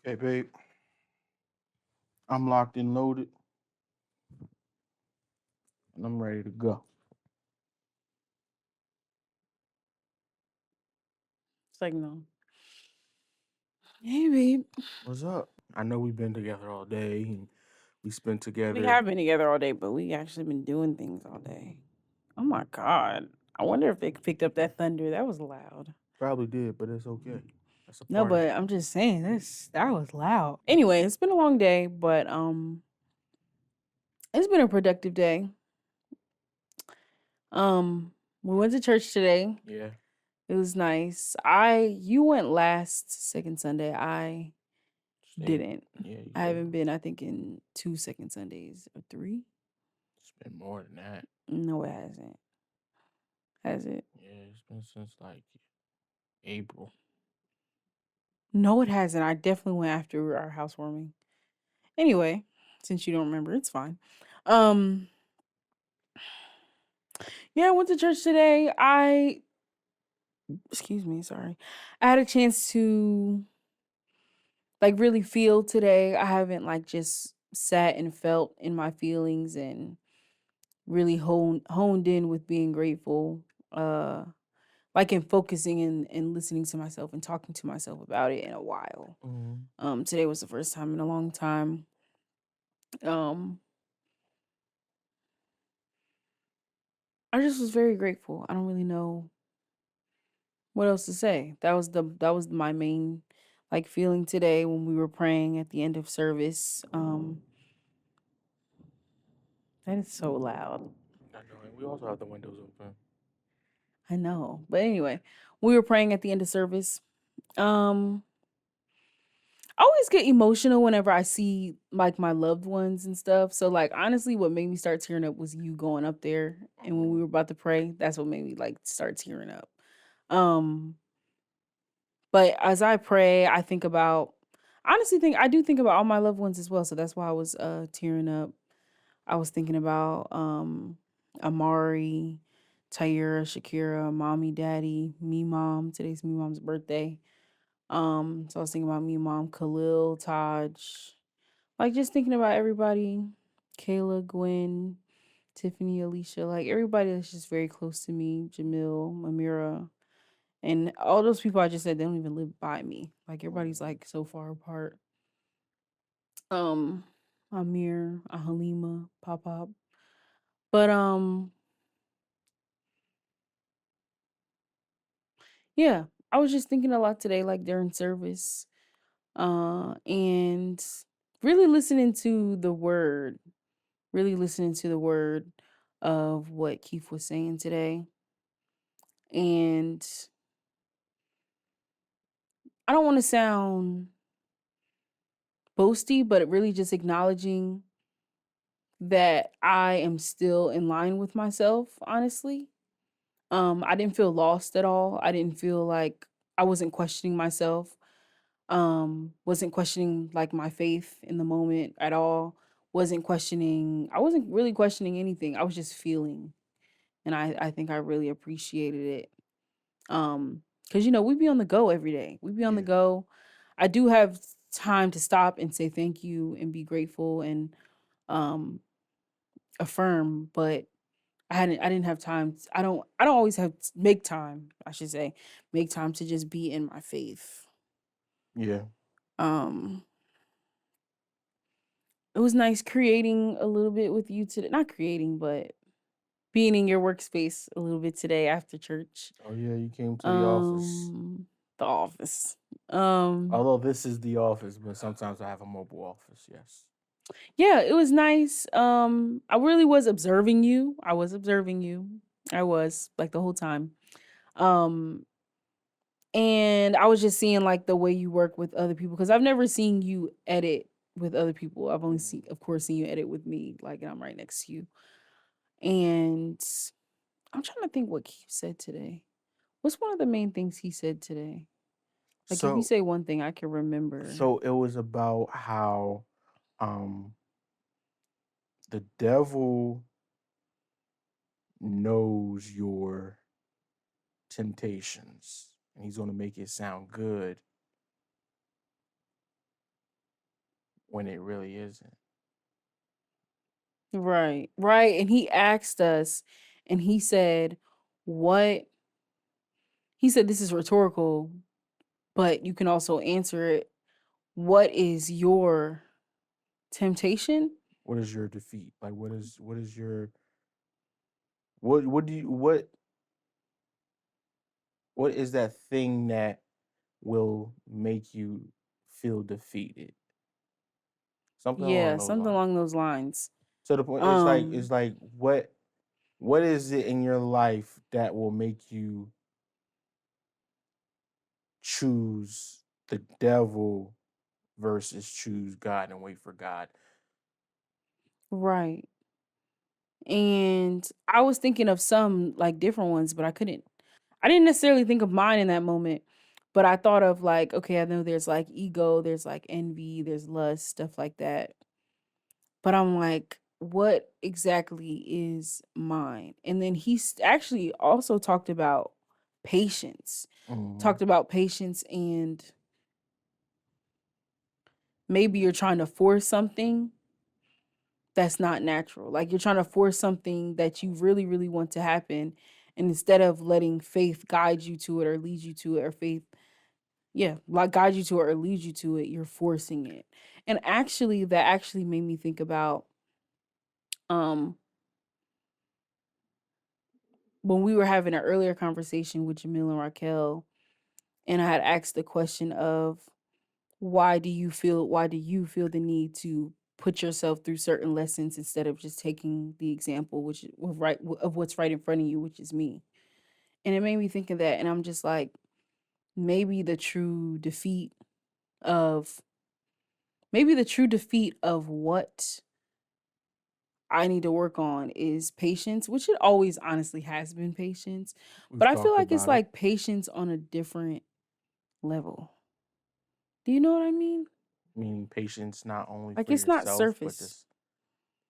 Okay, babe. I'm locked and loaded, and I'm ready to go. It's like, no. Hey, babe. What's up? I know we've been together all day, and we spent We together. have been together all day, but we actually been doing things all day. Oh my God. I wonder if they picked up that thunder. That was loud. Probably did, but it's okay. That's a No, part of but it. I'm just saying that was loud. Anyway, it's been a long day, but it's been a productive day. We went to church today. Yeah. It was nice. You went last second Sunday. I Stayed. didn't. Yeah, you I stayed. haven't been, I think, in 2 Sundays or three. It's been more than that. No, it hasn't. Has it? Yeah, it's been since like April. No, it hasn't. I definitely went after our housewarming. Anyway, since you don't remember, it's fine. Um, yeah, I went to church today. Excuse me, sorry. I had a chance to like really feel today. I haven't like just sat and felt in my feelings and really honed in with being grateful. Uh, like in focusing and listening to myself and talking to myself about it in a while. Mm. Today was the first time in a long time. Um, I just was very grateful. I don't really know what else to say. That was my main like feeling today when we were praying at the end of service. That is so loud. I know. And we also have the windows open. I know. But anyway, we were praying at the end of service. Um I always get emotional whenever I see like my loved ones and stuff. So like honestly what made me start tearing up was you going up there and when we were about to pray, that's what made me like start tearing up. Um But as I pray, I think about honestly think I do think about all my loved ones as well. So that's why I was tearing up. I was thinking about Amari, Tyra, Shakira, mommy, daddy, me mom. Today's me mom's birthday. So I was thinking about me mom, Khalil, Taj. Like just thinking about everybody. Kayla, Gwen, Tiffany, Alicia, like everybody that's just very close to me, Jamil, Amira. And all those people I just said, they don't even live by me. Like everybody's like so far apart. Um, Amir, Halima, Pop Pop. But yeah, I was just thinking a lot today, like during service. And really listening to the word, really listening to the word of what Keith was saying today. And I don't want to sound boasty, but really just acknowledging that I am still in line with myself, honestly. I didn't feel lost at all. I didn't feel like I wasn't questioning myself. Wasn't questioning like my faith in the moment at all. I wasn't really questioning anything. I was just feeling. And I think I really appreciated it. Because we be on the go every day. We be on the Yeah. go. I do have time to stop and say thank you and be grateful and um affirm, but I didn't have time. I don't always have make time, I should say. Make time to just be in my faith. Yeah. Um it was nice creating a little bit with you today. Not creating, but being in your workspace a little bit today after church. Oh yeah, you came to the office. Um the office. Um Although this is the office, but sometimes I have a mobile office. Yes. yeah, it was nice. I really was observing you. I was observing you. I was like the whole time. Um And I was just seeing like the way you work with other people because I've never seen you edit with other people. I've only Mhm. seen, of course, seen you edit with me, like, and I'm right next to you. And I'm trying to think what Keith said today. What's one of the main things he said today? Like, if you So say one thing, I can remember. so it was about how um the devil knows your temptations and he's going to make it sound good when it really isn't. Right. Right. And he asked us and he said, what he said this is rhetorical, but you can also answer it. What is your temptation? What is your defeat? Like what is your what do you what is that thing that will make you feel defeated? Something along Yeah, those something lines. along those lines. So the point it's Um, like what is it in your life that will make you choose the devil versus choose God and wait for God? right. And I was thinking of some like different ones, but I didn't necessarily think of mine in that moment. But I thought of like, okay, I know there's like ego, there's like envy, there's lust, stuff like that. But I'm like, what exactly is mine? And then actually also talked about patience. Mhm. Talked about patience and maybe you're trying to force something that's not natural. Like you're trying to force something that you really, really want to happen. And instead of letting faith guide you to it or lead you to it, or faith, yeah, like guide you to it or lead you to it, you're forcing it. And actually, that actually made me think about um when we were having an earlier conversation with Jamil and Raquel, and I had asked the question of why do you feel the need to put yourself through certain lessons instead of just taking the example of what's right in front of you, which is me. And it made me think of that, and I'm just like, maybe the true defeat of maybe the true defeat of what I need to work on is patience, which it always honestly has been patience, but We've I feel talked like it's about it. like patience on a different level. Do you know what I mean? Meaning patience not only Like for it's not yourself, but surface. just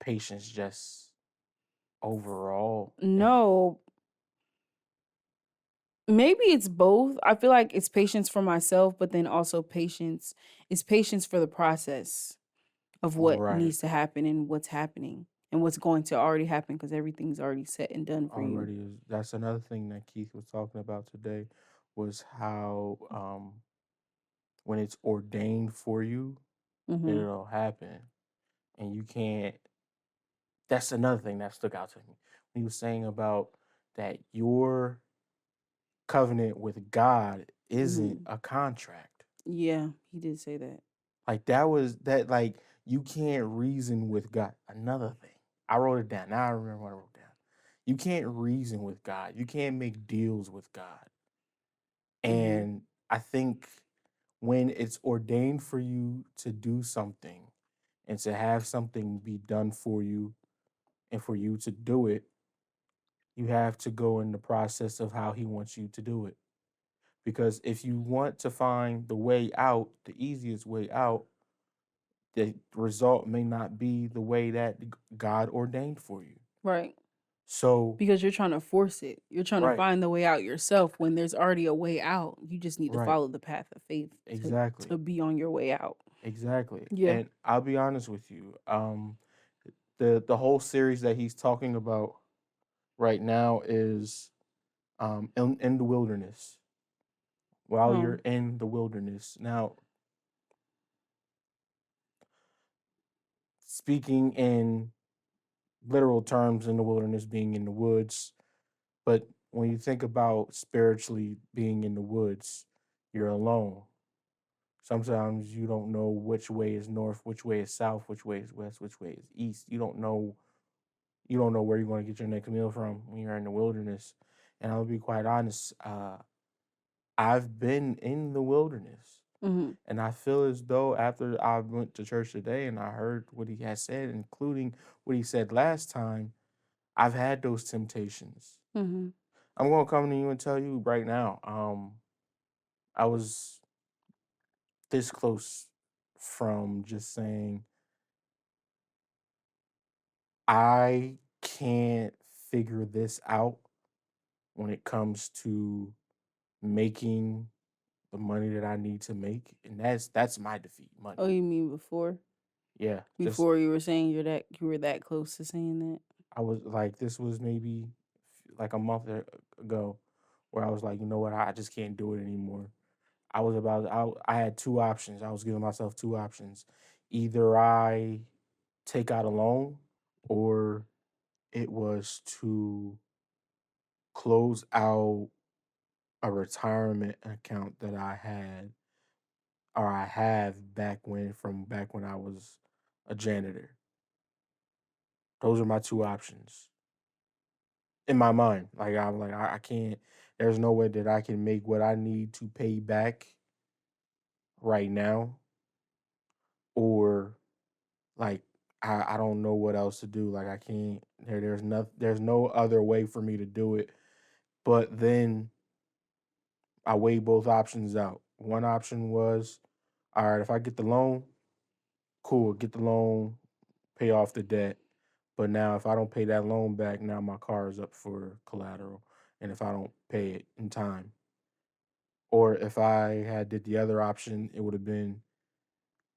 patience just overall. And No, maybe it's both. I feel like it's patience for myself, but then also patience is patience for the process of what right needs to happen and what's happening and what's going to already happen because everything's already set and done for you. already is that's another thing that Keith was talking about today was how when it's ordained for you, Mhm. it'll happen. And you can't that's another thing that stuck out to me. When he was saying about that your covenant with God isn't Mhm. a contract. Yeah, he did say that. Like that was that like you can't reason with God. Another thing. I wrote it down. Now I remember what I wrote down. You can't reason with God. You can't make deals with God. Mhm. And I think when it's ordained for you to do something and to have something be done for you and for you to do it, you have to go in the process of how he wants you to do it. Because if you want to find the way out, the easiest way out, the result may not be the way that God ordained for you. Right. So, Because you're trying to force it. You're trying to right, find the way out yourself when there's already a way out. You just need to right, follow the path of faith to exactly, be on your way out. exactly. Yeah. And I'll be honest with you, the whole series that he's talking about right now is in the wilderness. While you're Um. in the wilderness, now speaking in literal terms, in the wilderness being in the woods, but when you think about spiritually being in the woods, you're alone. Sometimes you don't know which way is north, which way is south, which way is west, which way is east. You don't know where you're going to get your next meal from when you're in the wilderness. And I'll be quite honest, I've been in the wilderness. Mhm. And I feel as though after I went to church today and I heard what he has said, including what he said last time, I've had those temptations. Mhm. I'm gonna come to you and tell you right now, I was this close from just saying I can't figure this out when it comes to making the money that I need to make, and that's my defeat, Oh, money. you mean before? Yeah, just Before you were saying you were that close to saying that? I was like, this was maybe like a month ago, where I was like, you know what, I just can't do it anymore. I had two options. I was giving myself two options. Either I take out a loan, or it was to close out a retirement account that I had, or I have back when I was a janitor. Those are my two options in my mind. Like I'm like I can't. There's no way that I can make what I need to pay back right now, or like I don't know what else to do. Like I can't. There's no other way for me to do it. But then I weighed both options out. One option was, all right, if I get the loan, cool, get the loan, pay off the debt. But now if I don't pay that loan back, now my car is up for collateral. And if I don't pay it in time. Or if I had did the other option, it would have been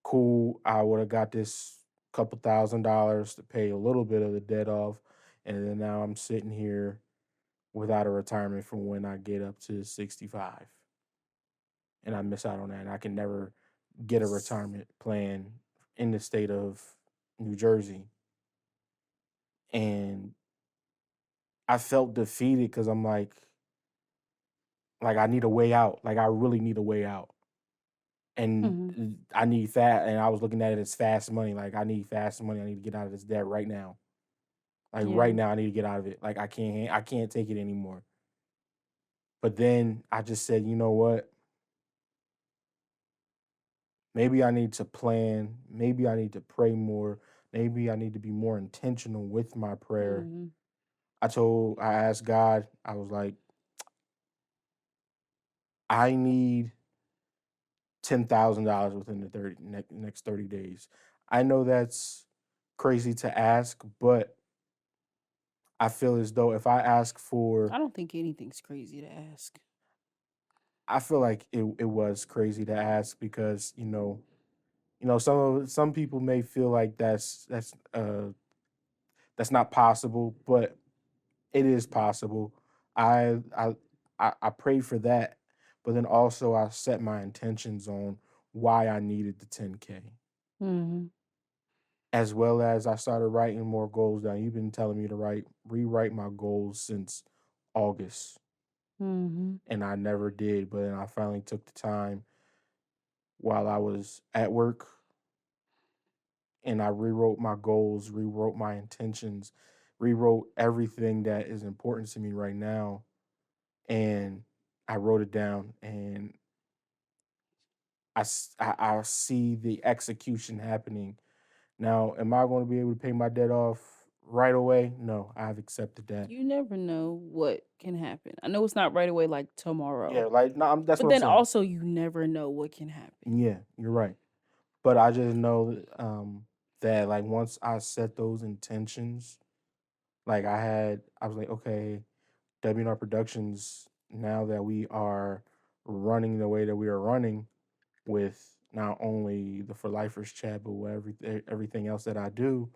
cool. I would have got this couple $1,000s to pay a little bit of the debt off. And then now I'm sitting here without a retirement from when I get up to 65. And I miss out on that. And I can never get a retirement plan in the state of New Jersey. And I felt defeated because I'm like I need a way out. Like I really need a way out. And Mhm. I need fast. And I was looking at it as fast money. Like I need fast money. I need to get out of this debt right now. Like right Yeah. now, I need to get out of it. Like I can't take it anymore. But then I just said, you know what? Maybe I need to plan. Maybe I need to pray more. Maybe I need to be more intentional with my prayer. Mhm. I asked God, I was like, I need $10,000 within the next 30 days. I know that's crazy to ask, but I feel as though if I ask for, I don't think anything's crazy to ask. I feel like it was crazy to ask because, some people may feel like that's not possible, but it is possible. I I I prayed for that, but then also I set my intentions on why I needed the 10K, Mhm. as well as I started writing more goals down. You've been telling me to rewrite my goals since August, Mhm. and I never did. But then I finally took the time while I was at work, and I rewrote my goals, rewrote my intentions, rewrote everything that is important to me right now, and I wrote it down, and I see the execution happening. Now, am I going to be able to pay my debt off right away? No, I've accepted that. You never know what can happen. I know it's not right away like Yeah, tomorrow, like no, that's but what I'm then saying. also you never know what can happen. Yeah, you're right. But I just know that like once I set those intentions, like I was like, okay, WNR Productions, now that we are running the way that we are running, with not only the For Lifers chat, but with everything else that I do,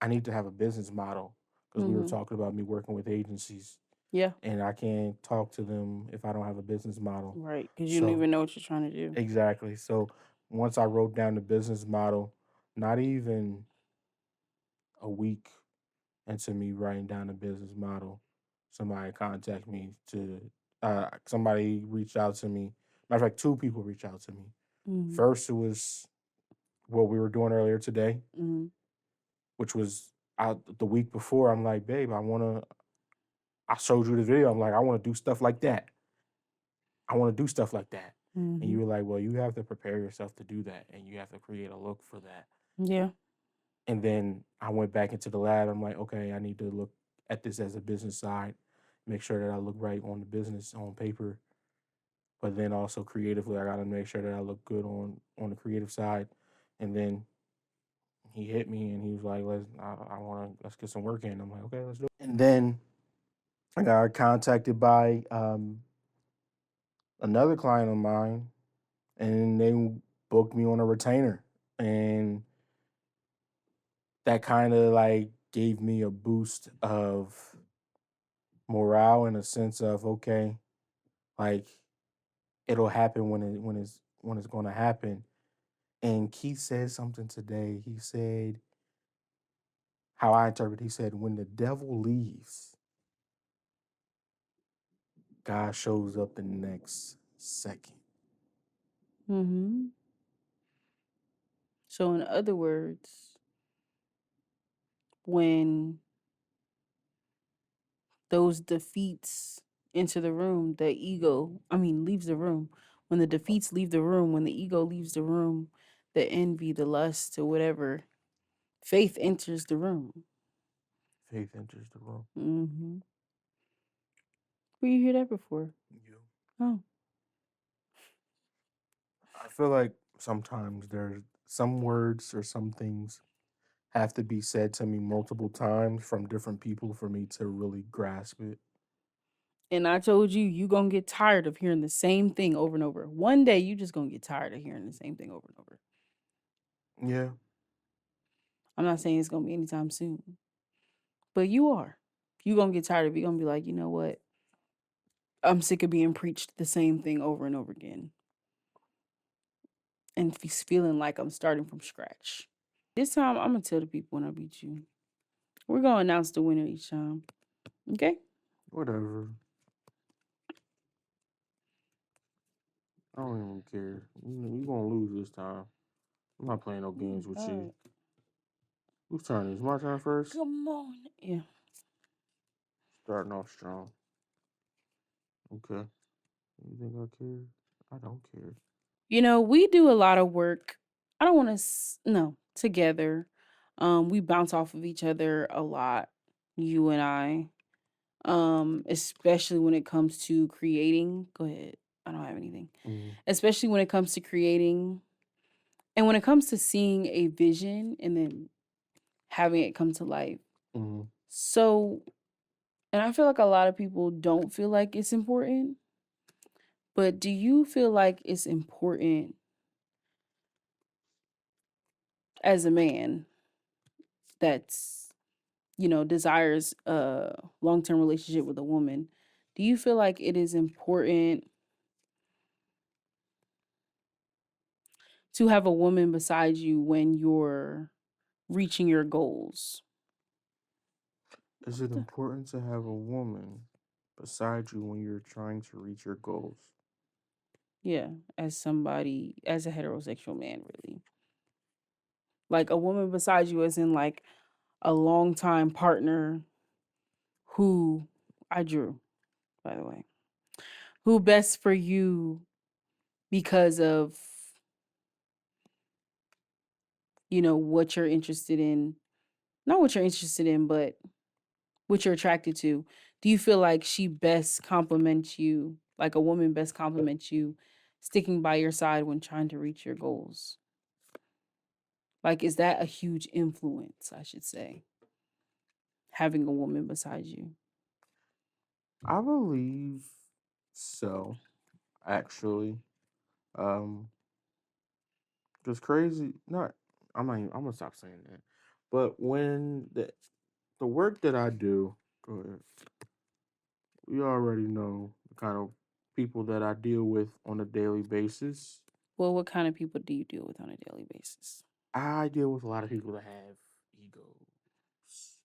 I need to have a business model, because we were Mhm. talking about me working with agencies, Yeah. and I can't talk to them if I don't have a business model. Right. Because you don't So even know what you're trying to do. exactly. So once I wrote down the business model, not even a week into me writing down the business model, somebody contacted me to somebody reached out to me. Matter of fact, two people reached out to me. Mhm. First, it was what we were doing earlier today, Mhm. which was out the week before. I'm like, babe, I showed you the video. I'm like, I want to do stuff like that. I want to do stuff like that. And you Mhm. were like, well, you have to prepare yourself to do that, and you have to create a look for that. Yeah. And then I went back into the lab. I'm like, okay, I need to look at this as a business side, make sure that I look right on the business on paper, but then also creatively, I got to make sure that I look good on the creative side. And then he hit me and he was like, let's get some work in. I'm like, okay, let's do it. And then I got contacted by another client of mine, and they booked me on a retainer. And that kind of like gave me a boost of morale in a sense of okay, like it'll happen when it's going to happen. And Keith said something today. He said how I interpret. He said when the devil leaves, God shows up the next second. Mm-hmm. So, in other words, when those defeats enter the room, the ego, I mean, leaves the room. When the defeats leave the room, when the ego leaves the room, the envy, the lust, or whatever, faith enters the room. Faith enters the room. Mm-hmm. Where you hear that before? You. Oh, I feel like sometimes there's some words or some things have to be said to me multiple times from different people for me to really grasp it. and I told you, you gonna get tired of hearing the same thing over and over. One day, you just gonna get tired of hearing the same thing over and over. Yeah. I'm not saying it's gonna be anytime soon, but you are. You gonna get tired of it. You gonna be like, you know what? I'm sick of being preached the same thing over and over again, and feeling like I'm starting from scratch. This time, I'm gonna tell the people when I beat you. We're gonna announce the winner each time. Okay? Whatever. I don't even care. You gonna lose this time. I'm not playing no Oh games with you. God. Whose turn is my turn first? Come on. Yeah. Starting off strong. Okay. You think I care? I don't care. You know, we do a lot of work. I don't want to no, together. We bounce off of each other a lot, you and I. Especially when it comes to creating. Go ahead. I don't have anything. Mm-hmm. Especially when it comes to creating and when it comes to seeing a vision and then having it come to life. Mm-hmm. So, and I feel like a lot of people don't feel like it's important, but do you feel like it's important as a man that's, desires a long-term relationship with a woman? Do you feel like it is important to have a woman beside you when you're reaching your goals? Is What it the? important to have a woman beside you when you're trying to reach your goals? Yeah, as a heterosexual man, really. Like a woman beside you as in like a longtime partner who I drew, by the way, who best for you because of, what you're interested in. Not what you're interested in, but what you're attracted to. Do you feel like she best complements you, like a woman best complements you, sticking by your side when trying to reach your goals? Like, is that a huge influence, I should say, having a woman beside you? I believe so, actually. Um, just crazy. Not. I'm not. I'm gonna stop saying that. But when the work that I do, go ahead. We already know the kind of people that I deal with on a daily basis. Well, what kind of people do you deal with on a daily basis? I deal with a lot of people that have egos,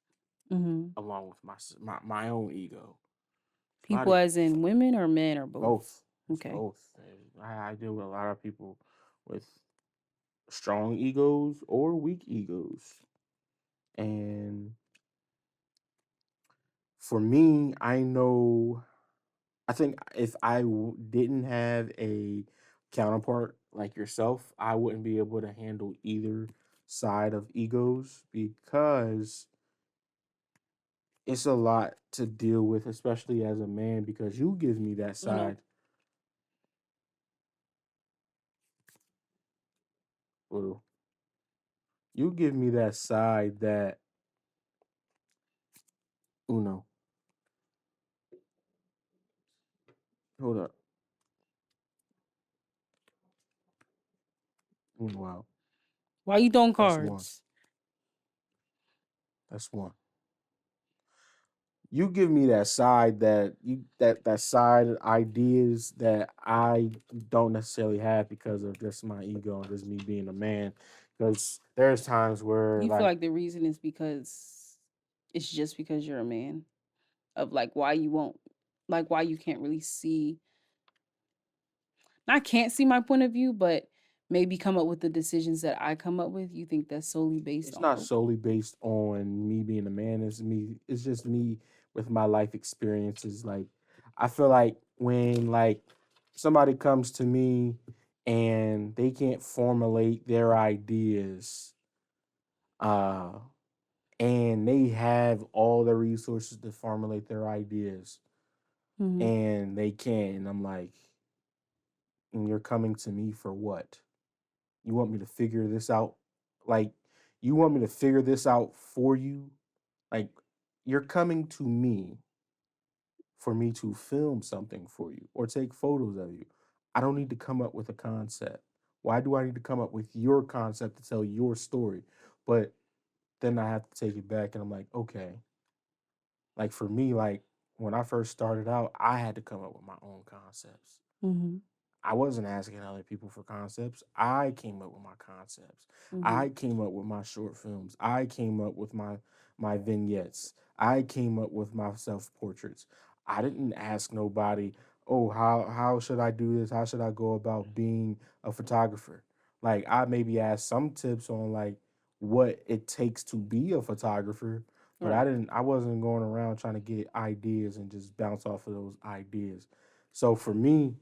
Hmm. along with my own ego. A lot People of as in women or men or both? both. It's Okay. both. I deal with a lot of people with strong egos or weak egos, and for me, I know. I think if didn't have a counterpart like yourself, I wouldn't be able to handle either side of egos because it's a lot to deal with, especially as a man, because you give me that Uno. side. Well, you give me that side that Uno. Hold up. Wow. Why you throwing That's one. cards? That's one. You give me that side that that side ideas that I don't necessarily have because of just my ego and just me being a man. Because there's times where You feel like like the reason is because it's just because you're a man of like why you won't like why you can't really see not can't see my point of view, but maybe come up with the decisions that I come up with. You think that's solely based it's on not okay. solely based on me being a man. It's me. It's just me with my life experiences. Like I feel like when like somebody comes to me and they can't formulate their ideas, uh, and they have all the resources to formulate their ideas, Mhm. and they can't, and I'm like, and you're coming to me for what? You want me to figure this out? Like, you want me to figure this out for you? Like, you're coming to me for me to film something for you or take photos of you. I don't need to come up with a concept. Why do I need to come up with your concept to tell your story? But then I have to take it back and I'm like, okay. Like for me, like when I first started out, I had to come up with my own concepts. Mhm. I wasn't asking other people for concepts. I came up with my concepts. Mhm. I came up with my short films. I came up with my vignettes. I came up with my self portraits. I didn't ask nobody, "Oh, how should I do this? How should I go about being a photographer?" Like I maybe asked some tips on like what it takes to be a photographer, but Right. I wasn't going around trying to get ideas and just bounce off of those ideas. So for me,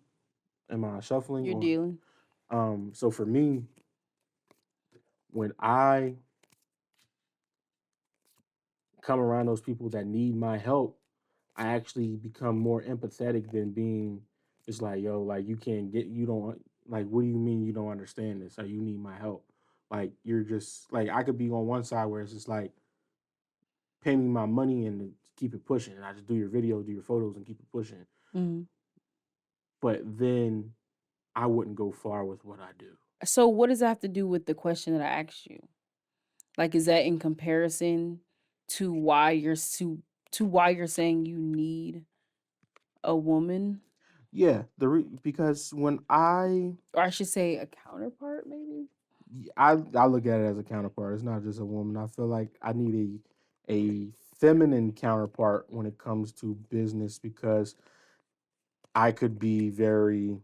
am I shuffling You're or dealing. so for me, when I come around those people that need my help, I actually become more empathetic than being just like, yo, like you don't like what do you mean you don't understand this? Or you need my help. Like you're just like I could be on one side where it's just like pay me my money and keep it pushing. And I just do your video, do your photos and keep it pushing. Mhm. But then I wouldn't go far with what I do. So what does that have to do with the question that I asked you? Like is that in comparison to why to why you're saying you need a woman? Yeah, because when Or I should say a counterpart maybe? I look at it as a counterpart. It's not just a woman. I feel like I need a feminine counterpart when it comes to business because I could be very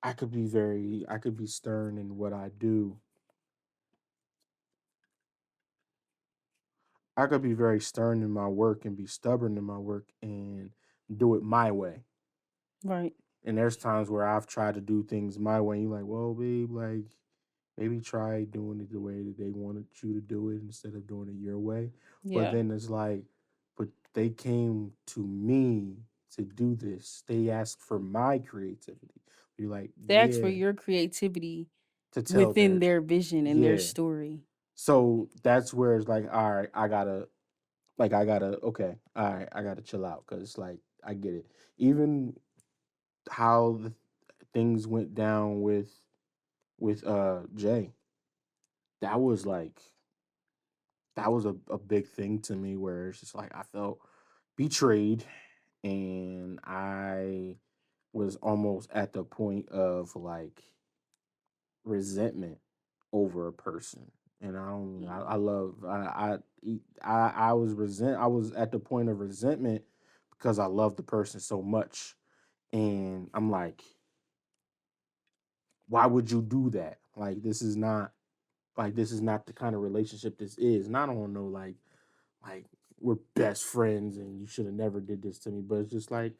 I could be stern in what I do. I could be very stern in my work and be stubborn in my work and do it my way. Right. And there's times where I've tried to do things my way. And you're like, well, babe, like maybe try doing it the way that they wanted you to do it instead of doing it your way. But Yeah. then it's like, but they came to me to do this. They asked for my creativity. You're like, They ask for yeah, your creativity to tell within their, their vision and their yeah. story. So that's where it's like, all right, I gotta, okay, all right, I gotta chill out because like I get it. Even how things went down with Jay, that was like that was a big thing to me where it's just like I felt betrayed and I was almost at the point of like resentment over a person. And I Mm. love I was I was at the point of resentment because I love the person so much. And I'm like, why would you do that? Like this is not the kind of relationship this is. And I don't know like we're best friends and you should have never did this to me. But it's just like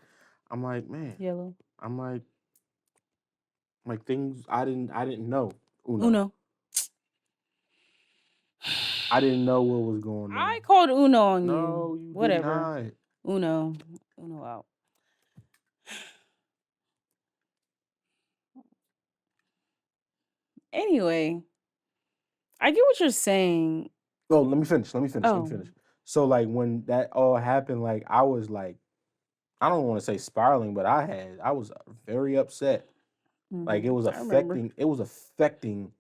I'm like, man, Yellow. I'm like things I didn't know. Uno. Uno. I didn't know what was going on. I called Uno on you. No, you did Whatever. not. Uno. Uno out. Anyway, I get what you're saying. Oh, let me finish. Let me Oh. finish. So like when that all happened, like I was like, I don't want to say spiraling, but I was very upset. Like I remember. it was affecting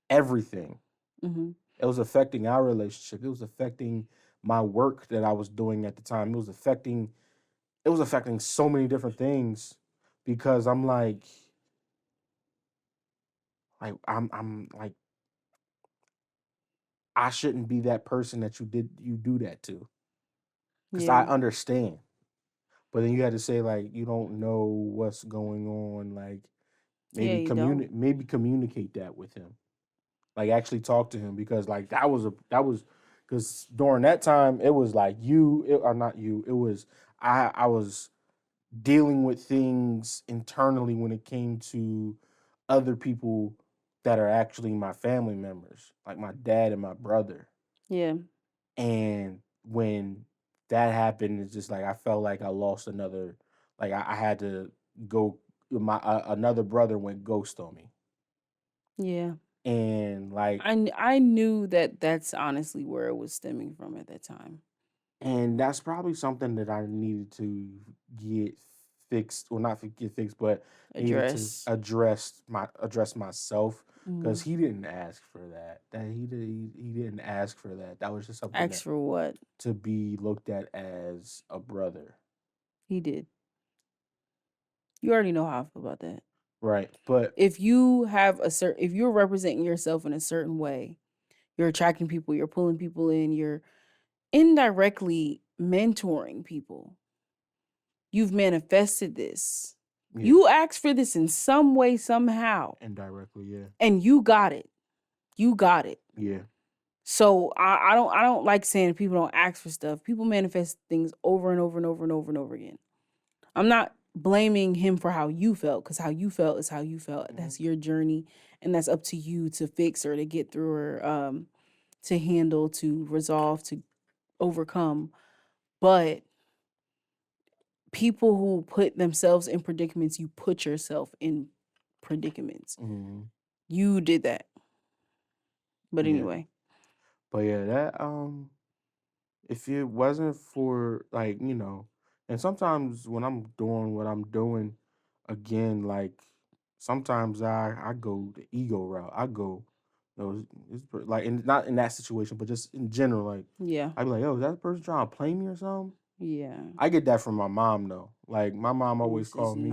everything. Mhm. It was affecting our relationship. It was affecting my work that I was doing at the time. It was affecting so many different things because I'm like I shouldn't be that person that you do that to because I Yeah. understand. But then you had to say like you don't know what's going on. Like Yeah, maybe you don't. communicate that with him. Like actually talk to him because like that was because during that time it was like or not you. It was I was dealing with things internally when it came to other people that are actually my family members, like my dad and my brother. Yeah. And when that happened, it's just like I felt like I lost another. Like I had to go. My another brother went ghost on me, Yeah. and like I knew that that's honestly where it was stemming from at that time. and that's probably something that I needed to get fixed. Well, not get fixed, but needed to Address. address myself because Mm. he didn't ask for that. That he didn't ask for that. That was just something Ask that for what? to be looked at as a brother, He did. You already know how I feel about that. right? But If you have if you're representing yourself in a certain way, you're attracting people, you're pulling people in, you're indirectly mentoring people. You've manifested this. yeah, You asked for this in some way, somehow, indirectly, yeah, and you got it. You got it. yeah, So I don't like saying people don't ask for stuff. People manifest things over and over and over and over and over again. I'm not blaming him for how you felt, because how you felt is how you felt. hmm That's your journey, and that's up to you to fix or to get through or to handle, to resolve, to overcome. But people who put themselves in predicaments, you put yourself in predicaments. hmm You did that. But yeah. anyway, But yeah, that if it wasn't for like and sometimes when I'm doing what I'm doing again, like sometimes I go the ego route. I go, like and not in that situation, but just in general, like yeah, I'd be like, yo, is that person trying to play me or something? yeah. I get that from my mom though. Like my mom And always called me.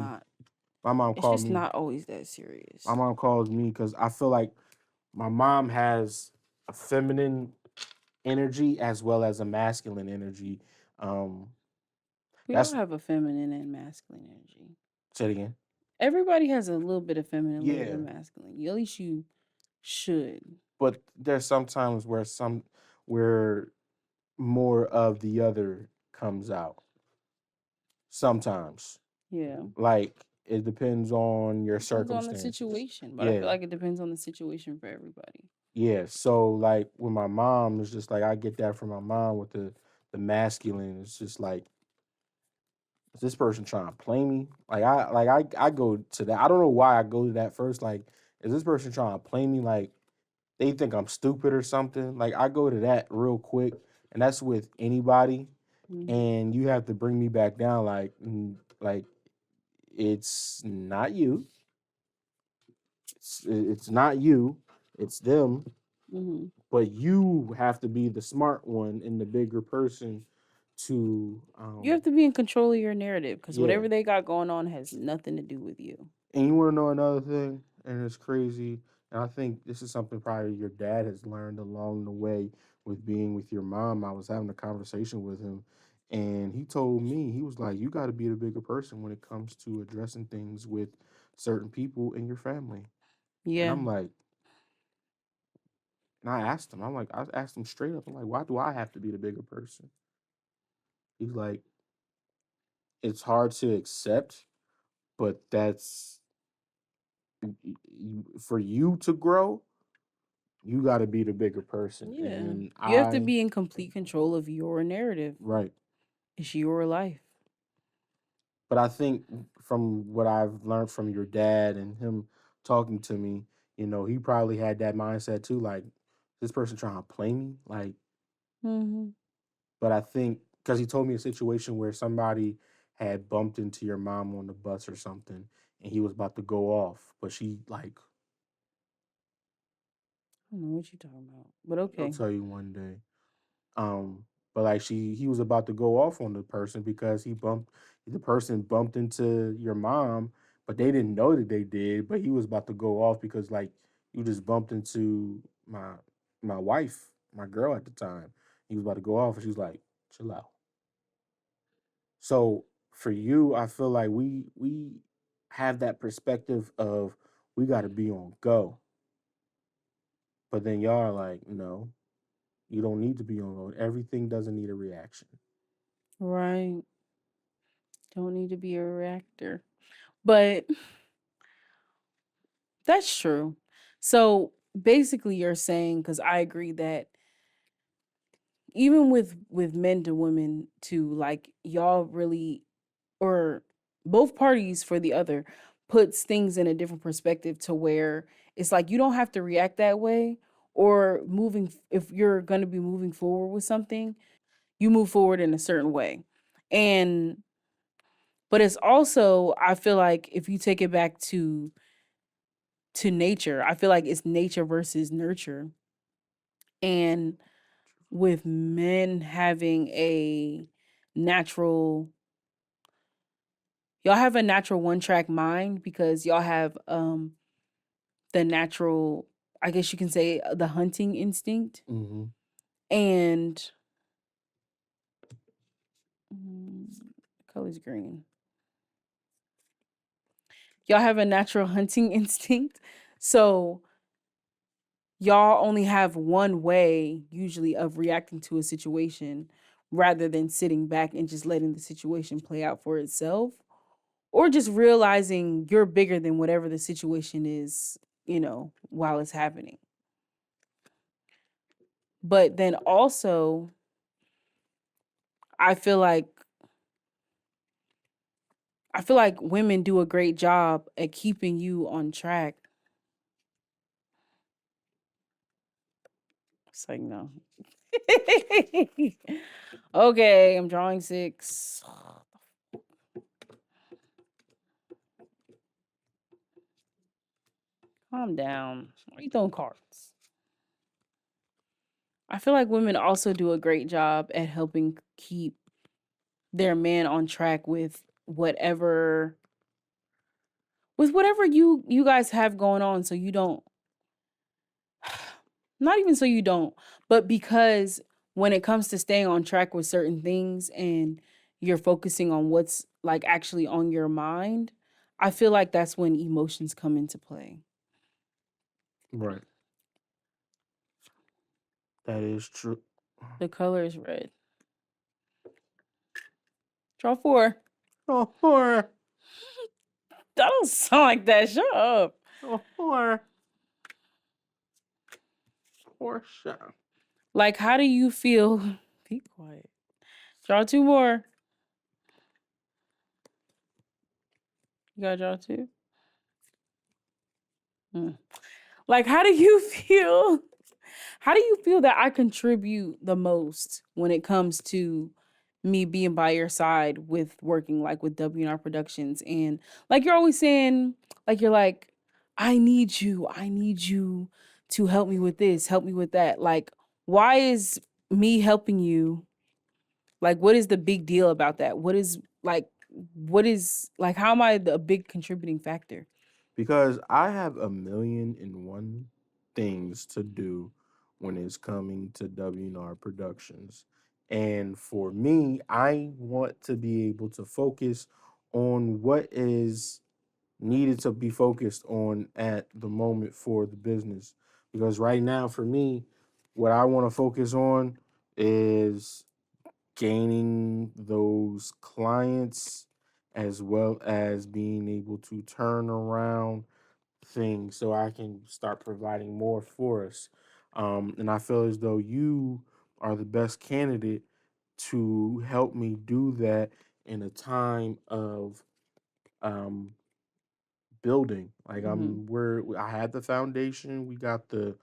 it's just not always that My serious. mom calls me because I feel like my mom has a feminine energy as well as a masculine energy. Um, We all that's have a feminine and masculine energy. say it again. Everybody has a little bit of feminine, a little bit of Yeah, masculine. At least you should. but there's sometimes where more of the other comes out. Sometimes, Yeah. like it depends on your Depends on the circumstances. situation, but I feel Yeah, like it depends on the situation for everybody. yeah. So like with my mom, it's just like I get that from my mom with the masculine. It's just like is this person trying to play me? I go to that. I don't know why I go to that first. Like, is this person trying to play me? Like they think I'm stupid or something. Like I go to that real quick, and that's with anybody. Mhm. And you have to bring me back down. Like it's not you. It's not you. It's them. Mhm. But you have to be the smart one and the bigger person to You have to be in control of your narrative because yeah. whatever they got going on has nothing to do with you. And you want to know another thing, and it's crazy. And I think this is something probably your dad has learned along the way with being with your mom. I was having a conversation with him, and he told me, he was like, you got to be the bigger person when it comes to addressing things with certain people in your family. And Yeah. I'm like, and I asked him straight up, I'm like, why do I have to be the bigger person? He's like, it's hard to accept, but that's for you to grow, you got to be the bigger person. Yeah. And You have to be in complete control of your narrative. right. It's your life. But I think from what I've learned from your dad and him talking to me, he probably had that mindset too. Like, this person trying to play me. Like, Mhm. but I think because he told me a situation where somebody had bumped into your mom on the bus or something and he was about to go off, but she like I don't know what you talking about, but I'll okay. tell you one day. Um, but like he was about to go off on the person because the person bumped into your mom, but they didn't know that they did. But he was about to go off because like you just bumped into my wife, my girl at the time. He was about to go off, and she was like, "Chill out." So for you, I feel like we have that perspective of we got to be on go, but then y'all are like, no, you don't need to be on go. Everything doesn't need a reaction. Right. Don't need to be a reactor. But that's true. So basically you're saying, because I agree that even with men to women too, like y'all really, or both parties for the other, puts things in a different perspective to where it's like you don't have to react that way, or if you're going to be moving forward with something, you move forward in a certain way. And but it's also, I feel like if you take it back to nature, I feel like it's nature versus nurture. And with men having a natural, y'all have a natural one track mind because y'all have the natural, I guess you can say, the hunting instinct. Hmm. And the color's green. Y'all have a natural hunting instinct. So y'all only have one way usually of reacting to a situation rather than sitting back and just letting the situation play out for itself, or just realizing you're bigger than whatever the situation is, while it's happening. But then also, I feel like women do a great job at keeping you on track. It's like, no. Okay, I'm drawing six. Calm down. Why are you throwing cards? I feel like women also do a great job at helping keep their man on track whatever you guys have going on, so you don't, not even so you don't, but because when it comes to staying on track with certain things and you're focusing on what's like actually on your mind, I feel like that's when emotions come into play. Right. That is true. The color is red. Draw four. Oh, horror. That don't sound like that. Shut up. Oh, horror. Portia. Like, how do you feel? Be quiet. Draw two more. You gotta draw two. Mm. Like, how do you feel? How do you feel that I contribute the most when it comes to me being by your side with working like with WNR Productions? And like you're always saying, like you're like, I need you to help me with this, help me with that. Like, why is me helping you? Like, what is the big deal about that? What is like, how am I a big contributing factor? Because I have a million and one things to do when it's coming to WNR Productions. And for me, I want to be able to focus on what is needed to be focused on at the moment for the business. Because right now, for me, what I want to focus on is gaining those clients as well as being able to turn around things so I can start providing more for us. And I feel as though you are the best candidate to help me do that in a time of um, building. Like Hmm. I had the foundation, we got the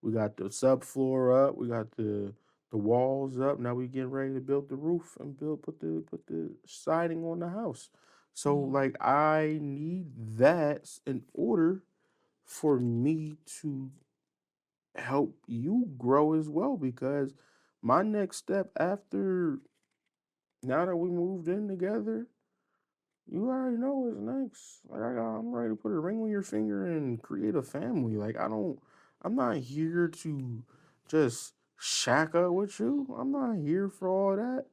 subfloor up, we got the walls up. Now we getting ready to build the roof and put the siding on the house. So Hmm. like I need that in order for me to help you grow as well because my next step after now that we moved in together, you already know what's next. Like I'm ready to put a ring on your finger and create a family. Like I'm not here to just shack up with you. I'm not here for all that.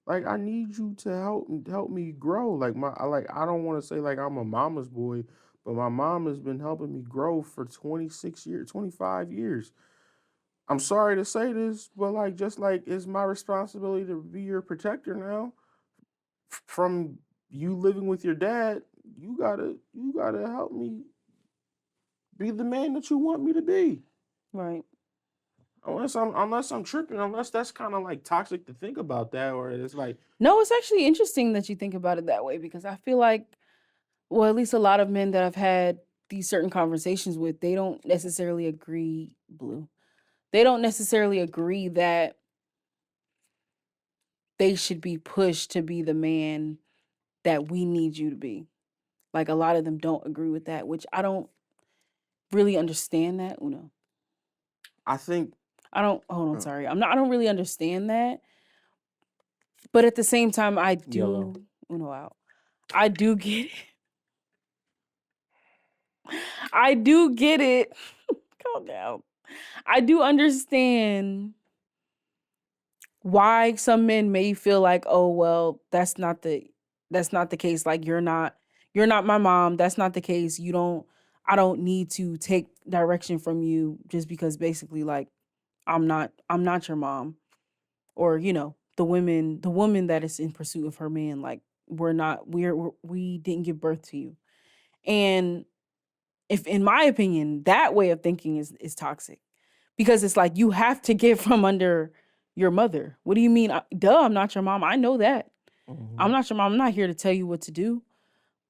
Like I need you to help me grow. I don't want to say like I'm a mama's boy, but my mom has been helping me grow for 26 years, 25 years. I'm sorry to say this, but like just like it's my responsibility to be your protector now from you living with your dad, you gotta help me be the man that you want me to be. Right. Unless I'm tripping, unless that's kind of like toxic to think about that, or it's like No, it's actually interesting that you think about it that way because I feel like, well, at least a lot of men that I've had these certain conversations with, they don't necessarily agree, Blue. They don't necessarily agree that they should be pushed to be the man that we need you to be. Like a lot of them don't agree with that, which I don't really understand that. Uno. I think I don't hold on, uh, sorry. I don't really understand that. But at the same time, I yellow. do Uno out. I do get it. I do get it. Calm down. I do understand why some men may feel like, oh well, that's not the case. Like you're not my mom. That's not the case. I don't need to take direction from you just because basically like I'm not your mom. Or, the woman that is in pursuit of her man, like we didn't give birth to you. And if in my opinion, that way of thinking is toxic because it's like you have to get from under your mother. What do you mean? Duh, I'm not your mom. I know that. I'm Hmm. not your mom. I'm not here to tell you what to do.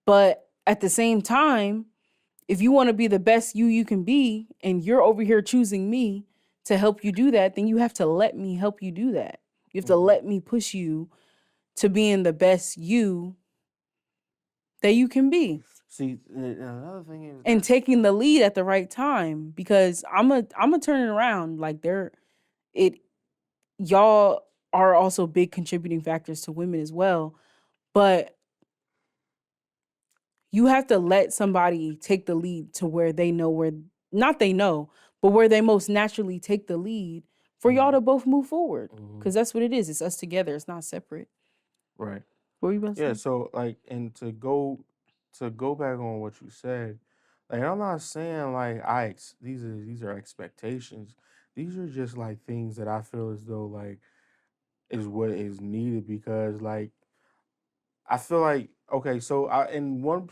But at the same time, if you want to be the best you can be and you're over here choosing me to help you do that, then you have to let me help you do that. You have to Hmm. let me push you to being the best you that you can be See, another thing is and that's taking the lead at the right time because I'm a turn it around like it y'all are also big contributing factors to women as well, but you have to let somebody take the lead to where they know where not they know, but where they most naturally take the lead for y'all mm, to both move forward hmm because that's what it is. It's us together. It's not separate. right. What were you about to Yeah, say? so like and to go back on what you said, like I'm not saying like these are expectations. These are just like things that I feel as though like is what is needed because like I feel like okay, so in one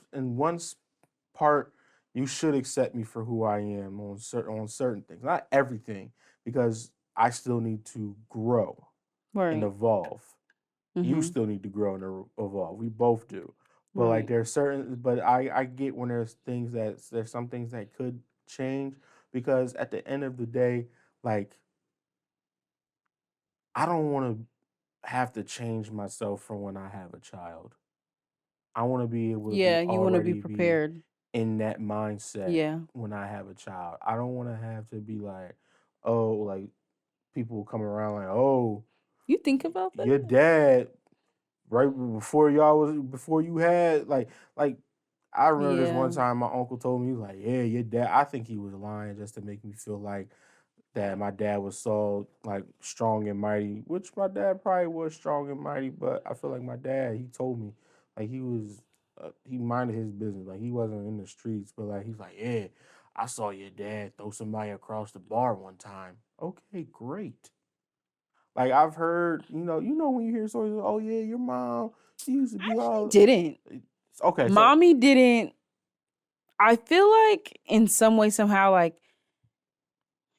part you should accept me for who I am on certain things, not everything, because I still need to grow and Right. evolve. You Mm-hmm. still need to grow and evolve. We both do. But like Right. there's certain but I get when there's some things that could change because at the end of the day, like I don't want to have to change myself from when I have a child. I want to be able to be Yeah, you want to be already be prepared. in that mindset Yeah. when I have a child. I don't want to have to be like, oh, like people come around like, oh, You think about your that? dad right before you had like I remember this one Yeah. time my uncle told me he was like, yeah, your dad. I think he was lying just to make me feel like that my dad was so like strong and mighty, which my dad probably was strong and mighty, but I feel like my dad, he told me like he minded his business, like he wasn't in the streets, but like he's like, yeah, I saw your dad throw somebody across the bar one time. Okay, great. Like I've heard, when you hear stories, oh yeah, your mom, she used to be Actually all. didn't. Okay, so Mommy didn't. I feel like in some way, somehow, like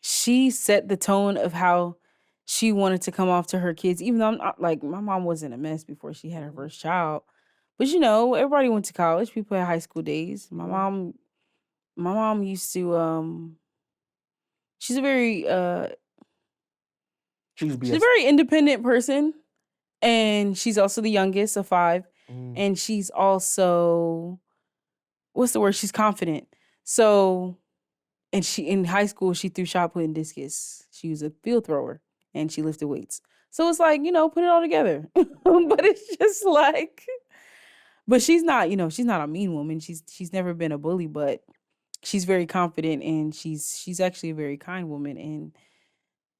she set the tone of how she wanted to come off to her kids, even though I'm not, like my mom wasn't a mess before she had her mhm, first child. But everybody went to college. People had high school days. yeah, My mom used to she's a very she used to be she's a as very independent person. And she's also the youngest of five. mm, And she's also what's the word? She's confident. So And she in high school she threw shot put and discus. She was a field thrower and she lifted weights. So it's like, put it all together. But Okay. it's just like, but she's not, she's not a mean woman. She's never been a bully, but she's very confident and she's actually a very kind woman, and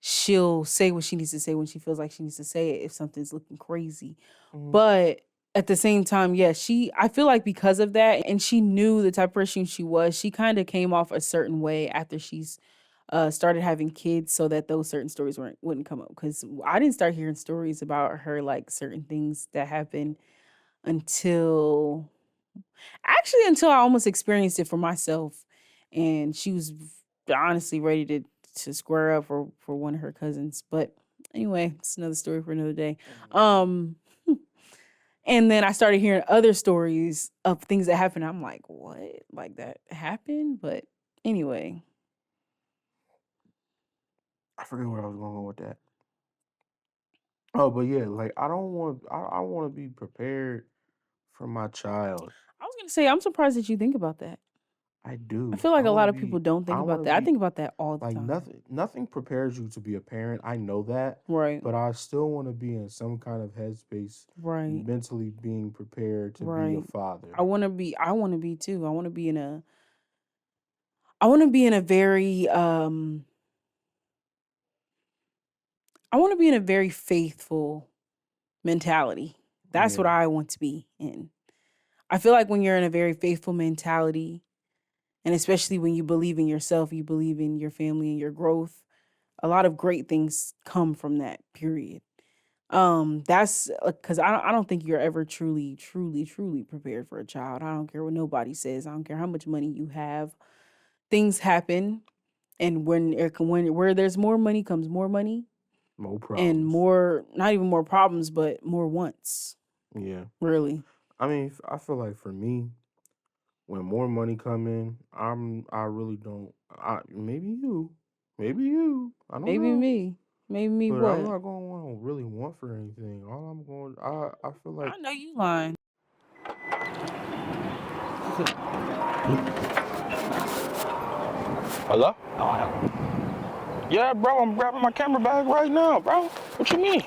she'll say what she needs to say when she feels like she needs to say it if something's looking crazy. Mhm. But at the same time, yeah, I feel like because of that, and she knew the type of person she was, she kind of came off a certain way after she's started having kids, so that those certain stories wouldn't come up. Because I didn't start hearing stories about her, like certain things that happened, until until I almost experienced it for myself. And she was honestly ready to square up for one of her cousins. But anyway, it's another story for another day. Mhm. Um and then I started hearing other stories of things that happened. I'm like, what? Like that happened? But anyway, I forget where I was going with that. Oh, but yeah, like I don't want. I want to be prepared for my child. I was gonna say I'm surprised that you think about that. I I do. feel I like a want to lot of people be. don't think I want about to that. I be think about that all the like time. nothing. Nothing prepares you to be a parent. I know that, Right. but I still want to be in some kind of headspace, Right. mentally being prepared to be a Right. father. I want to be too. I want to be in a very I want to be in a very faithful mentality. That's what Yeah, I want to be in. I feel like when you're in a very faithful mentality, and especially when you believe in yourself, you believe in your family and your growth, a lot of great things come from that period. That's because I don't think you're ever truly prepared for a child. I don't care what nobody says. I don't care how much money you have. Things happen, and when where there's more money comes more money, more and problems. more, not even more problems, but more wants. Yeah, Really, I mean, I feel like for me, when more money come in, I really don't. Maybe you. I don't maybe know. me, maybe me. But I'm What? not going to want really want for anything. All I'm going, I feel like I know you lying. Hello? Yeah, bro, I'm grabbing my camera bag right now, bro. What you mean?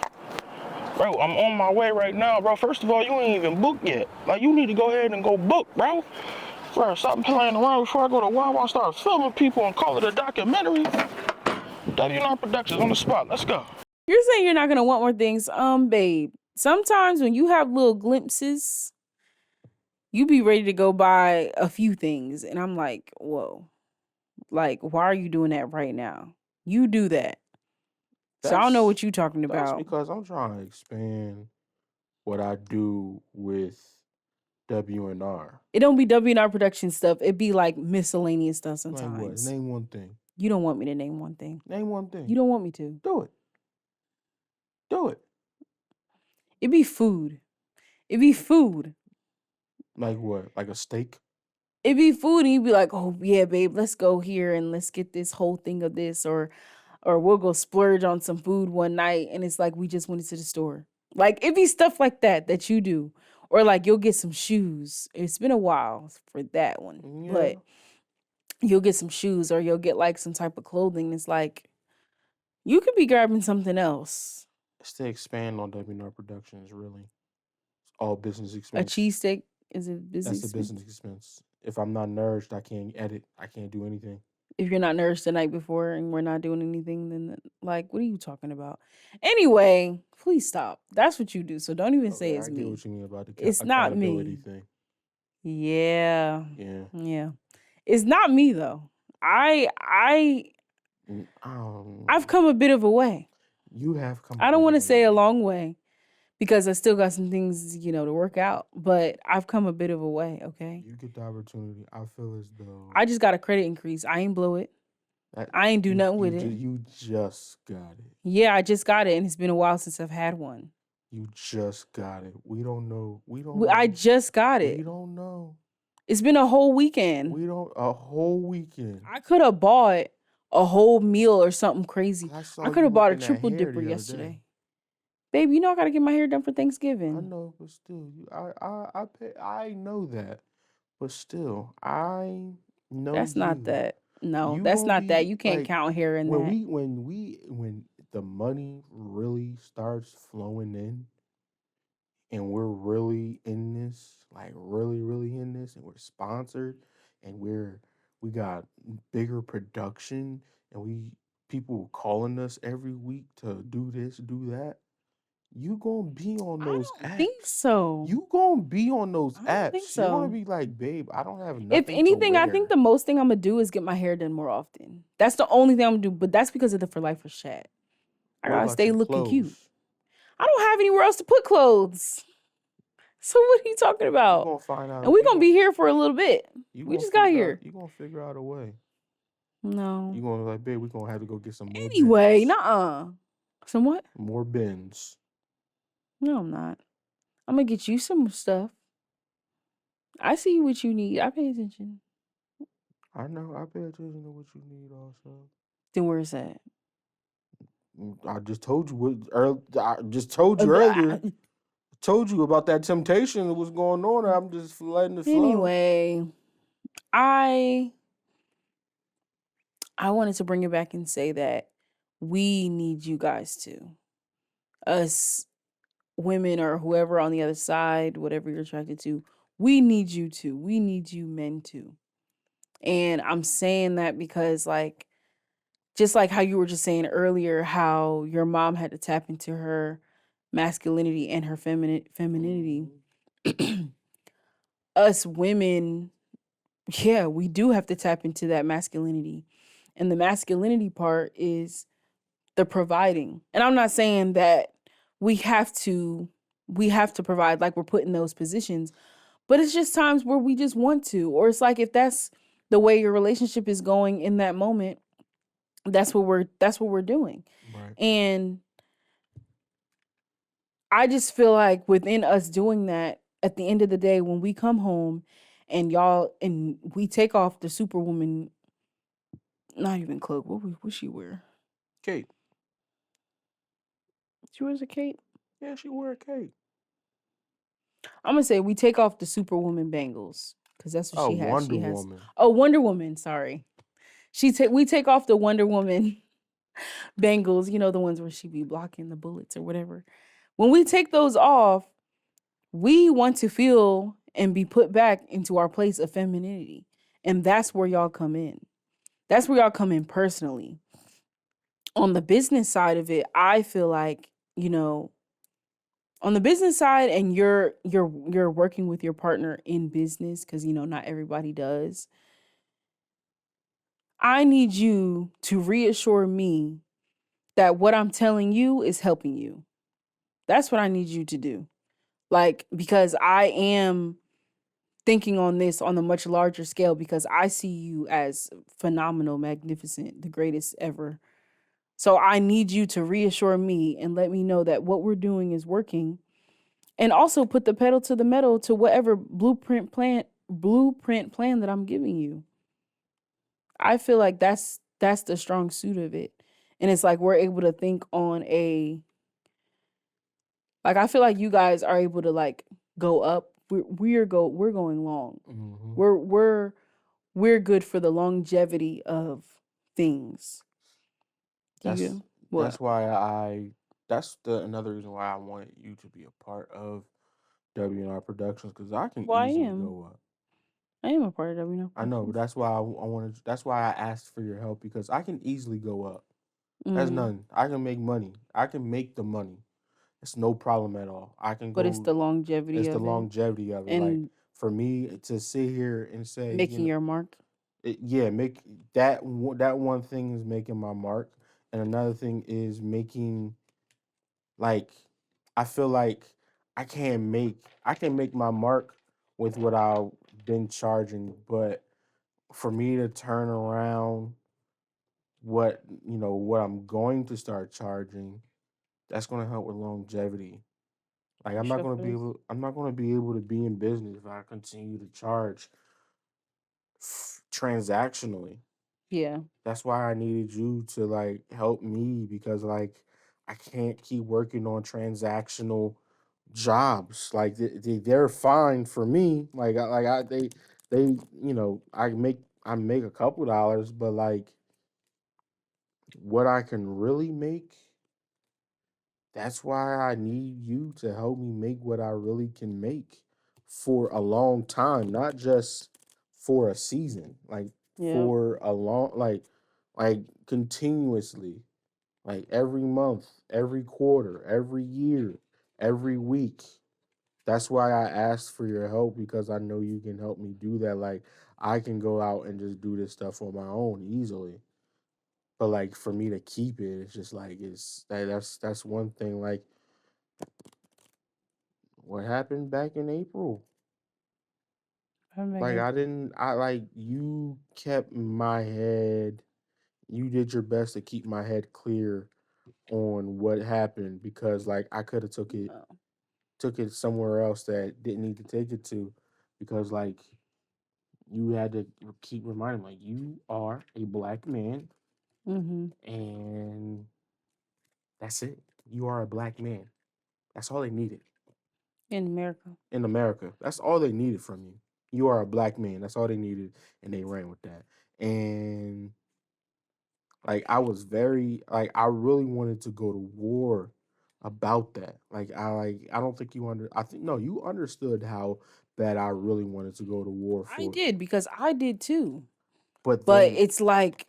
Bro, I'm on my way right now, bro. First of all, you ain't even booked yet. Like, you need to go ahead and go book, bro. Bro, stop playing around before I go to Wawa and start filming people and call it a documentary. W9 Productions on the spot. Let's go. You're saying you're not gonna want more things, babe. Sometimes when you have little glimpses, you be ready to go buy a few things, and I'm like, whoa, like why are you doing that right now? You do that, so I don't know that's what you talking that's about. because I'm trying to expand what I do with WNR. It don't be W&R production stuff. It be like miscellaneous stuff Like what? sometimes. Name one thing. You don't want me to name one thing. Name one You thing. don't want me to. Do it. Do it. It be food. It be food. Like what? Like a steak? It be food, and you be like, oh yeah, babe, let's go here and let's get this whole thing of this, or we'll go splurge on some food one night, and it's like we just went to the store. Like it be stuff like that you do, or like you'll get some shoes. It's been a while for that one, Yeah. but you'll get some shoes, or you'll get like some type of clothing. It's like you could be grabbing something else. It's to expand on WNR Productions. Really, it's all business A expense. cheesesteak is a busy That's the expense. business expense. If I'm not nourished, I can't edit. I can't do anything. If you're not nourished the night before and we're not doing anything, then like, what are you talking about? Anyway, please stop. That's what you do. So don't even say Okay, it's I get me. what you mean about the It's not accountability me. thing. Yeah. Yeah. Yeah. It's not me though. I've come a bit of a way. You have come a I don't bit want of to a say a way. long way because I still got some things, to work out, but I've come a bit of a way, okay? You get the opportunity. I feel as though I just got a credit increase. I ain't blow it. that I ain't do nothing with it. you just got it. Yeah, I just got it, and it's been a while since I've had one. You just got it. We don't know. We don't I know. just got We it. don't know. It's been a whole weekend. We don't a whole weekend. I could have bought a whole meal or something crazy. I I saw could you have bought a looking at triple hair dipper the other day. yesterday. Baby, I gotta get my hair done for I Thanksgiving. know, but still, I know that, but still, I know That's not you. that. No, You that's gonna not that. be You can't like count hair in that. when the money really starts flowing in, and we're really in this, like really, really in this, and we're sponsored, and we got bigger production, and people calling us every week to do this, do that. You gonna be on I those don't think apps. so. You gonna be on those I don't think apps. You're gonna so. be like, babe, I don't have If nothing to anything, I think wear. the most thing I'm gonna do is get my hair done more often. That's the only thing I'm gonna do, but that's because of the For Life of chat. I What gotta about stay your looking cute. clothes? I don't have anywhere else to put clothes. So what are you talking You about? gonna find And out. we're gonna be here for a little bit. We just got here. You gonna figure out a way. No. You gonna like, babe, we're gonna have to go get some more Anyway, bins. nuh-uh. Some what? More bins. No, I'm not. I'm gonna get you some stuff. I see what you need. I pay attention. I know, I pay attention to what you need also. Then where's that? I just told you I just told you Uh, earlier. Told you about that temptation that was going on. I'm just letting it flow. Anyway, I wanted to bring it back and say that we need you guys to. Us women or whoever on the other side, whatever you're attracted to, we need you to. We need you men to. And I'm saying that because like just like how you were just saying earlier how your mom had to tap into her masculinity and her femininity. Us women, yeah, we do have to tap into that masculinity. And the masculinity part is the providing. And I'm not saying that we have to provide like we're put in those positions, but it's just times where we just want to, or it's like if that's the way your relationship is going in that moment, that's what we're doing. Right. And I just feel like within us doing that, at the end of the day, when we come home and we take off the superwoman, not even cloak, what she wear? Cape. She wears a cape. Yeah, she wear a cape. I'm gonna say we take off the superwoman bangles because that's what Oh, she has. Wonder She has Woman. Wonder Woman. Sorry, we take off the Wonder Woman bangles. You know, the ones where she be blocking the bullets or whatever. When we take those off, we want to feel and be put back into our place of femininity, and that's where y'all come in. That's where y'all come in personally. On the business side of it, I feel like on the business side, and you're working with your partner in business because not everybody does. I need you to reassure me that what I'm telling you is helping you. That's what I need you to do. Like, because I am thinking on this on a much larger scale because I see you as phenomenal, magnificent, the greatest ever. So I need you to reassure me and let me know that what we're doing is working, and also put the pedal to the metal to whatever blueprint plan that I'm giving you. I feel like that's the strong suit of it. And it's like we're able to think on I feel like you guys are able to like go up. We're going long. Mm-hmm. We're good for the longevity of things. That's What? that's why that's the another reason why I want you to be a part of WNR Productions, because I can Well, easily go up. I am a part of that. We know. I know, but that's why I wanted. That's why I asked for your help, because I can easily go up. That's none. I can make money. I can make the money. It's no problem at all. I can But it's go. the longevity It's the of it longevity of it. Like and for me to sit here and say, making your mark. make that one thing is making my mark, and another thing is making, like, I feel like I can make my mark with what I've been charging, but for me to turn around what I'm going to start charging, that's going to help with longevity. Like I'm not going to be able to be in business if I continue to charge transactionally. Yeah. That's why I needed you to like help me, because like I can't keep working on transactional jobs. Like they're fine for me. Like they I make a couple dollars, but like what I can really make, that's why I need you to help me make what I really can make for a long time, not just for a season, like Yeah. for a long, like continuously, like every month, every quarter, every year, every week. That's why I asked for your help because I know you can help me do that. Like I can go out and just do this stuff on my own easily. But like for me to keep it, it's just like that's one thing. Like what happened back in April? I'm Like making. I didn't. I like you kept my head. You did your best to keep my head clear on what happened because like I could have took it somewhere else that didn't need to take it to because like you had to keep reminding like you are a black man Mm-hmm. and that's it. You are a black man. That's all they needed In America. in America. That's all they needed from you. You are a black man. That's all they needed, and they ran with that. And like I was very like I really wanted to go to war about that. I don't think you I think no, you understood how bad I really wanted to go to war I for. did because I did too. But But then it's like,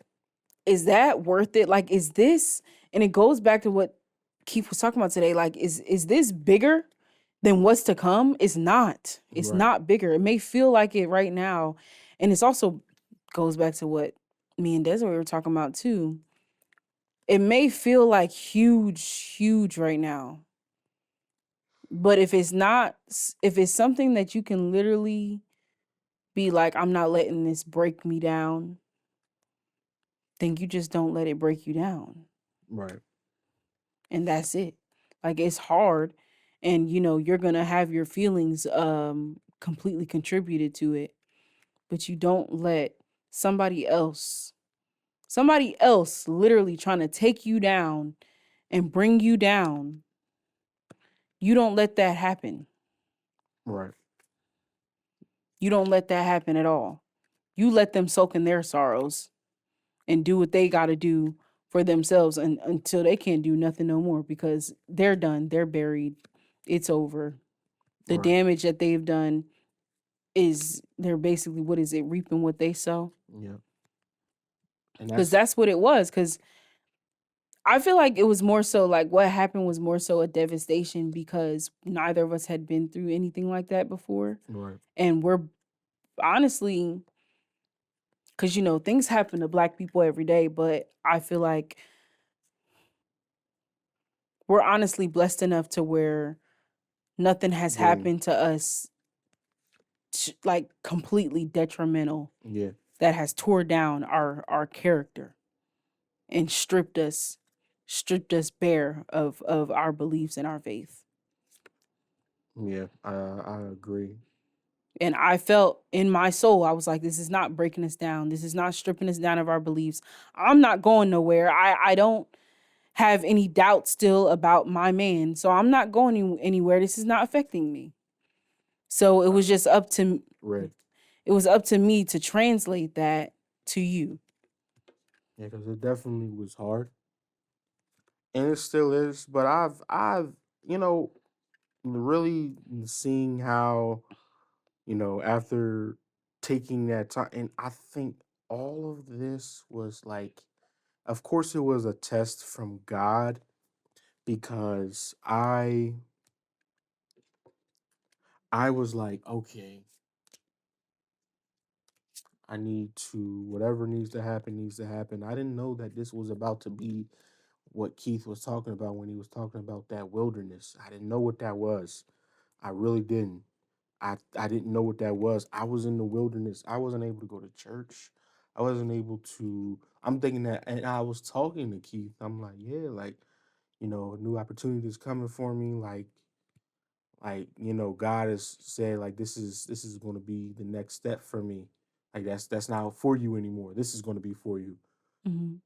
is that worth it? Like, is this, and it goes back to what Keith was talking about today. Like, is this bigger than what's to come? It's not. It's right, not bigger. It may feel like it right now. And it's also goes back to what me and Desiree were talking about too. It may feel like huge, huge right now. But if it's not, if it's something that you can literally be like, I'm not letting this break me down, then you just don't let it break you down. right, And that's it. Like it's hard and you're going to have your feelings completely contributed to it, but you don't let somebody else literally trying to take you down and bring you down. You don't let that happen. right, You don't let that happen at all. You let them soak in their sorrows and do what they got to do for themselves until they can't do nothing no more because they're done. They're buried. It's over. The right. damage that they've done is they're basically, what is it, reaping what they sow? Yeah. And Because that's that's what it was. Because I feel like it was more so like what happened was more so a devastation because neither of us had been through anything like that before. right, And we're honestly, because things happen to Black people every day, but I feel like we're honestly blessed enough to where nothing has then happened to us like completely detrimental yeah, that has tore down our character and stripped us bare of our beliefs and our faith. yeah, I agree. And I felt in my soul, I was like, this is not breaking us down. This is not stripping us down of our beliefs. I'm not going nowhere. I don't have any doubt still about my man. So I'm not going anywhere. This is not affecting me. So it I was just up to read. it was up to me to translate that to you. Yeah, because it definitely was hard, and it still is. But I've you know really seeing how after taking that time, and I think all of this was like, of course, it was a test from God because I was like, okay, I need to whatever needs to happen. I didn't know that this was about to be what Keith was talking about when he was talking about that wilderness. I didn't know what that was. I really didn't. I didn't know what that was. I was in the wilderness. I wasn't able to go to church. I wasn't able to. I'm thinking that, and I was talking to Keith. I'm like, yeah, like new opportunities coming for me. Like God has said like this is going to be the next step for me. Like that's not for you anymore. This is going to be for you. Mhm.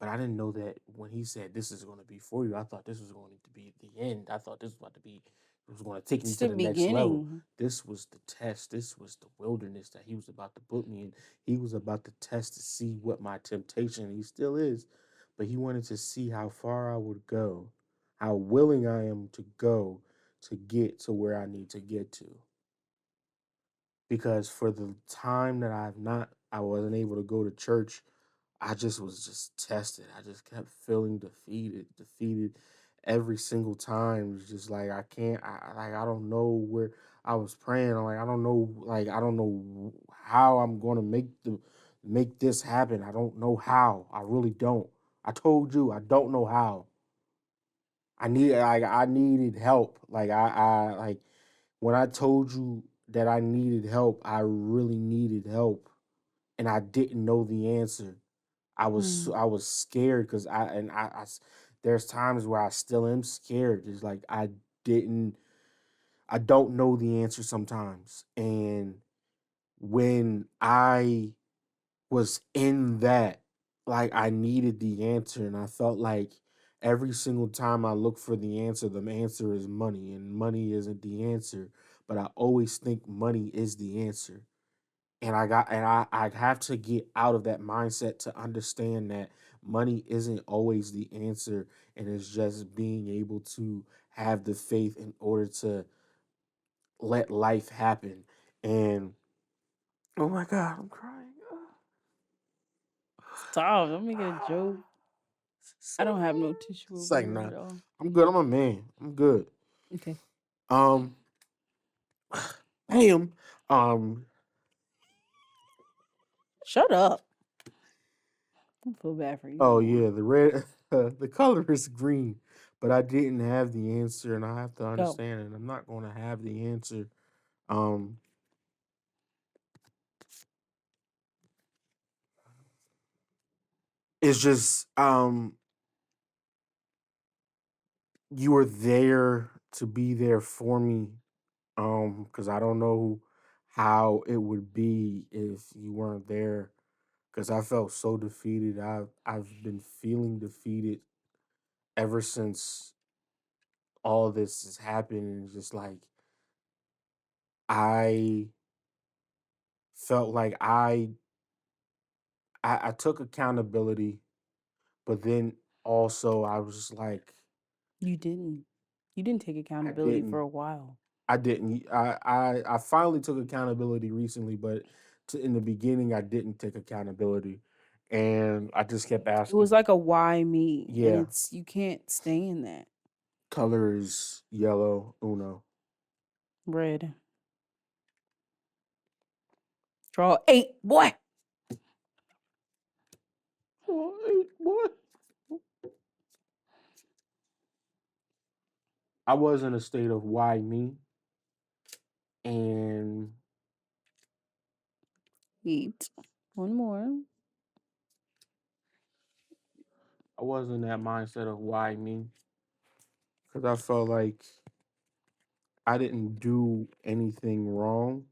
But I didn't know that when he said this is going to be for you. I thought this was going to be the end. I thought this was about to be It was going to take me It's to the the next level. beginning. This was the test. This was the wilderness that he was about to put me in. He was about to test to see what my temptation, he still is, but he wanted to see how far I would go, how willing I am to go to get to where I need to get to. Because for the time that I wasn't able to go to church, I just was just tested. I just kept feeling defeated every single time. It's just like I can't. I don't know where I was praying. I'm like I don't know. Like I don't know how I'm going to make this happen. I don't know how. I really don't. I told you I don't know how. I needed help. I like when I told you that I needed help. I really needed help, and I didn't know the answer. Mm. I was scared because there's times where I still am scared. It's like didn't I don't know the answer sometimes. And when I was in that, like I needed the answer and I felt like every single time I look for the answer is money and money isn't the answer, but I always think money is the answer. I have to get out of that mindset to understand that money isn't always the answer and it's just being able to have the faith in order to let life happen. And oh my god, I'm crying. Stop. Don't make it a joke. It's I like, don't have no tissue it's over like here nah. at all. I'm good. I'm a man. I'm good. Okay. Um Bam. Shut up. I feel bad for you no Oh more. yeah, the red the color is green, but I didn't have the answer and I have to Go. understand it. I'm not gonna have the answer. Um it's just you were there to be there for me. Because I don't know how it would be if you weren't there. Because I felt so defeated. I've been feeling defeated ever since all this has happened. And it's just like I felt like I took accountability, but then also I was just like You didn't. You didn't take I accountability for didn't. a while. I didn't. I finally took accountability recently, but in the beginning, I didn't take accountability, and I just kept It was asking. like a why me, and Yeah, it's you can't stay in that. color is yellow. Uno. Red. Draw 8, boy. Oh, hey, boy. I was in a state of why me, and 8. One more. I was in that mindset of why me because I felt like I didn't do anything wrong,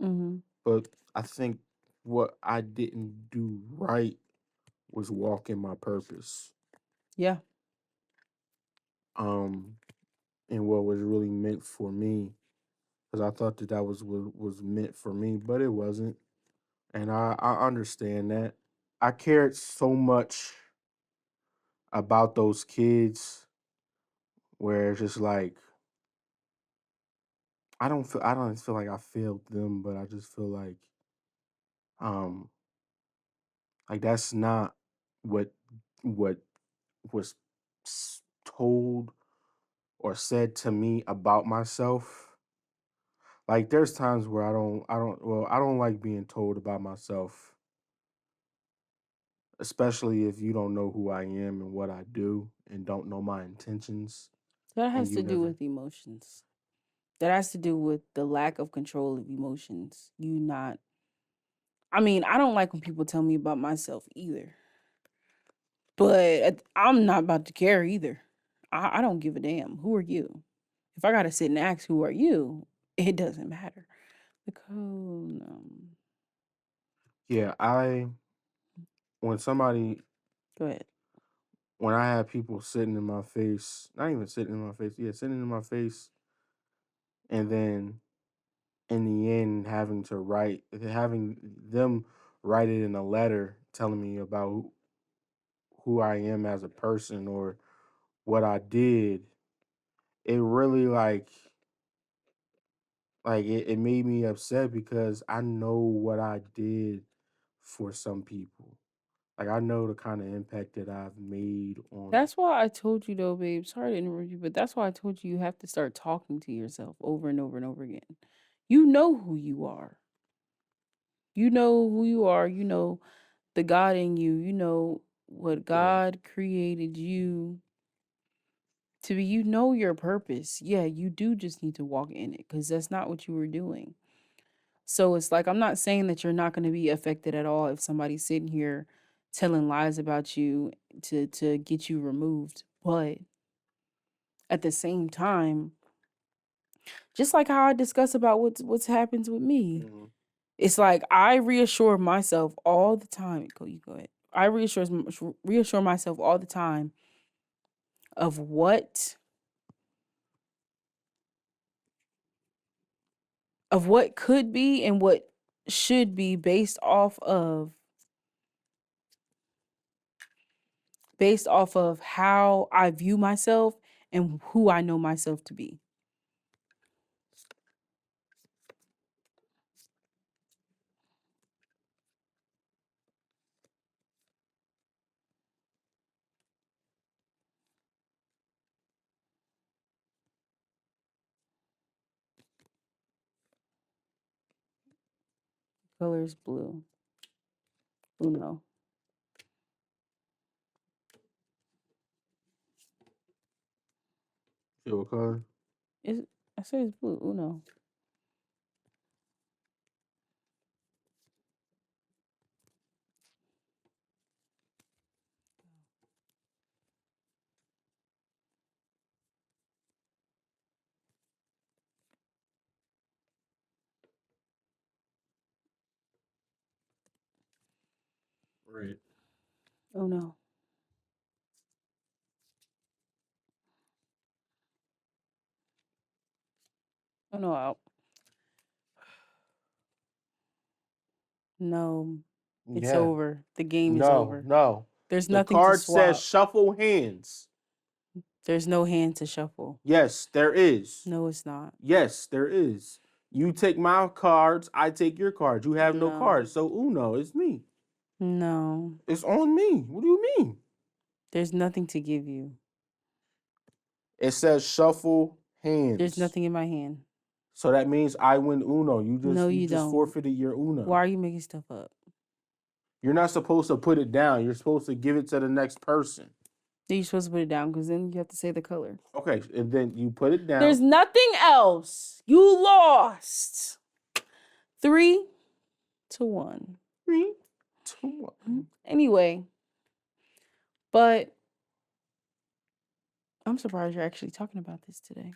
Mm-hmm. but I think what I didn't do right was walk in my purpose. Yeah. Um, and what was really meant for me, because I thought that that was what was meant for me, but it wasn't. And I understand that. I cared so much about those kids where it's just like I don't feel like I failed them, but I just feel um like that's not what what was told or said to me about myself. Like there's times where I don't like being told about myself, especially if you don't know who I am and what I do and don't know my intentions That and has you to do never with emotions. That has to do with the lack of control of emotions. You not. I mean, I don't like when people tell me about myself either. But I'm not about to care either. I don't give a damn. Who are you? If I gotta sit and ask who are you, it doesn't matter. Because Yeah, I when somebody go ahead. when I have people sitting in my face, not even sitting in my face, yeah, sitting in my face and then in the end having them write it in a letter telling me about who I am as a person or what I did, it really it made me upset because I know what I did for some people. Like I know the kind of impact that I've made on. That's why I told you though, babe. Sorry to interrupt you, but that's why I told you you have to start talking to yourself over and over and over again. You know who you are. You know who you are. You know the God in you. You know what Yeah. God created you to be. You know your purpose. Yeah, you do just need to walk in it because that's not what you were doing. So it's like, I'm not saying that you're not going to be affected at all if somebody's sitting here telling lies about you to get you removed. But at the same time, just like how I discuss about what's happens with me, Mhm. it's like I reassure myself all the time. You go ahead. I reassure myself all the time of what could be and what should be based off of how I view myself and who I know myself to be. Color is blue. Uno. Shit, what color? I said it's blue. Uno. Red. Uno. Uno out. No. It's Yeah. over. The game is No, over. no. There's The nothing to card says swap. shuffle hands. There's no hand to shuffle. Yes, there is. No, it's not. Yes, there is. You take my cards, I take your cards. You have no No. cards. So Uno, it's me. No. It's on me. What do you mean? There's nothing to give you. It says shuffle There's hands. nothing in my hand. So that means I win Uno. You No, you you just don't. forfeited your Uno. Why are you making stuff up? You're not supposed to put it down. You're supposed to give it to the next person. Then you're supposed to put it down because then you have to say the color. Okay, and then you put it down. There's nothing else. You lost. 3-1. 3, 2, 1. Anyway, but I'm surprised you're actually talking about this today.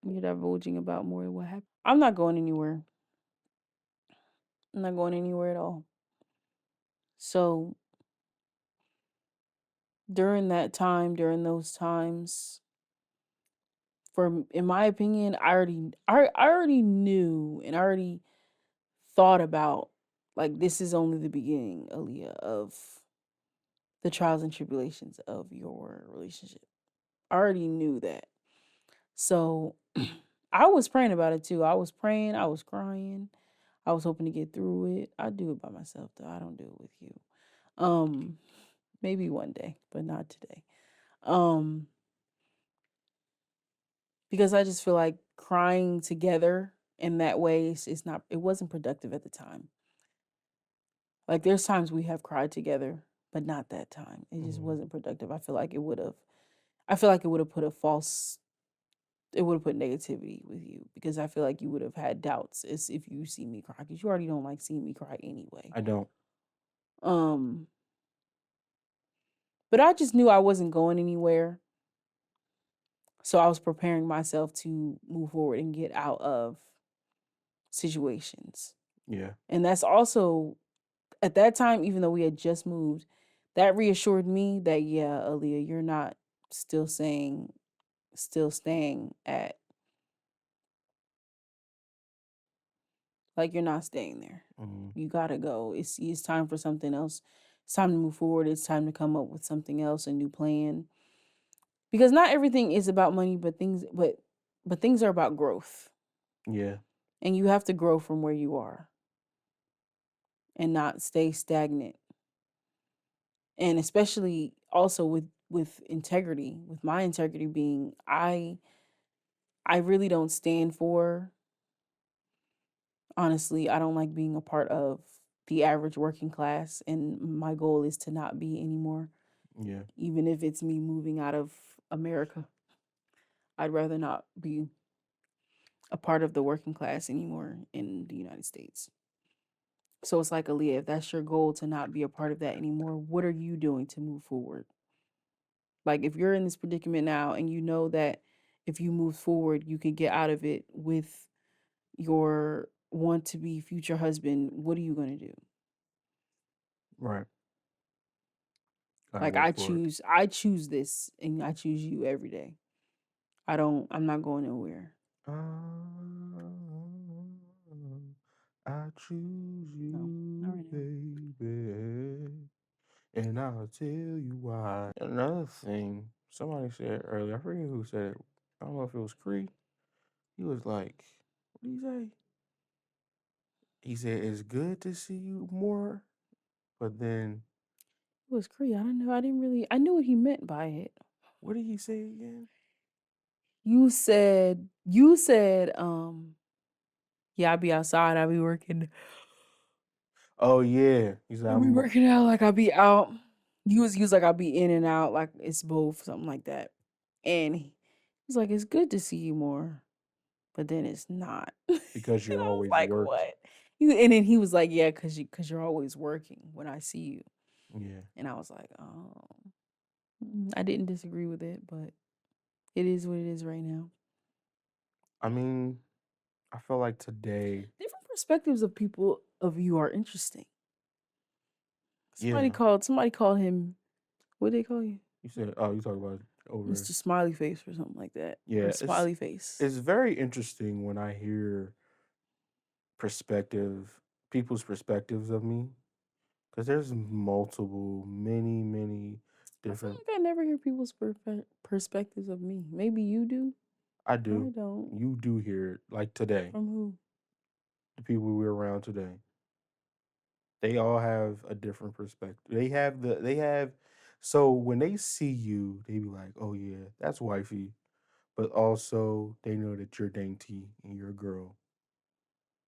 You're divulging about more of what happened. I'm not going anywhere. I'm not going anywhere at all. So during those times, in my opinion, I already knew and I already thought about, like, this is only the beginning, Aaliyah, of the trials and tribulations of your relationship. I already knew that. So I was praying about it too. I was praying, I was crying. I was hoping to get through it. I do it by myself though. I don't do it with you. Maybe one day, but not today. Um because I just feel like crying together in that way it wasn't productive at the time. Like there's times we have cried together, but not that time. It just wasn't productive. I feel like it would have put negativity with you because I feel like you would have had doubts as if you see me cry because you already don't like seeing me cry anyway. I don't. Um, but I just knew I wasn't going anywhere. So I was preparing myself to move forward and get out of situations. Yeah. And that's also at that time, even though we had just moved, that reassured me that, yeah, Aaliyah, you're not still staying at Like you're not staying there. Mm, You gotta go. It's time for something else. It's time to move forward. It's time to come up with something else, a new plan. Because not everything is about money, but things are about growth. yeah, And you have to grow from where you are and not stay stagnant. And especially also with integrity, with my integrity being I really don't stand for, honestly, I don't like being a part of the average working class, and my goal is to not be anymore, yeah. even if it's me moving out of America. I'd rather not be a part of the working class anymore in the United States. So it's like, Aaliyah, if that's your goal to not be a part of that anymore, what are you doing to move forward? Like, if you're in this predicament now and you know that if you move forward, you can get out of it with your want to be future husband, what are you going to do? Right. Gotta Like, go for it. I choose this and I choose you every day. I'm not going nowhere. I choose No, not you, right now. baby, and I'll tell you why. Another thing, somebody said earlier, I forget who said it. I don't know if it was Cree. He was like, what did he say? He said, it's good to see you more, but then, It was Cree. I don't know. I knew what he meant by it. what did he say again? You said, yeah, I'll be outside, I'll be working. Oh, yeah. He said, I'll be working out like I'll be out. You was like I'll be in and out, like it's both, something like that. And he's like, it's good to see you more, but then it's not. And because I you're was always like, working. what? And then he was like, yeah, cause you're always working when I see you. Yeah. And I was like, oh, I didn't disagree with it, but it is what it is right now. I mean, I feel like today, Different perspectives of people of you are interesting. Somebody yeah. called him. What did they call you? You said, oh, you talk about over. Mr. Smiley Face or something like that, or Yeah, Smiley Face. it's very interesting when I hear perspective, people's perspectives of me, because there's many I feel different. like I never hear people's perspectives of me. Maybe you do. I I do. don't. You do hear it, like today, From who? the people we're around today. They all have a different perspective. They have. So when they see you, they be like, "Oh yeah, that's wifey," but also they know that you're dainty and you're a girl.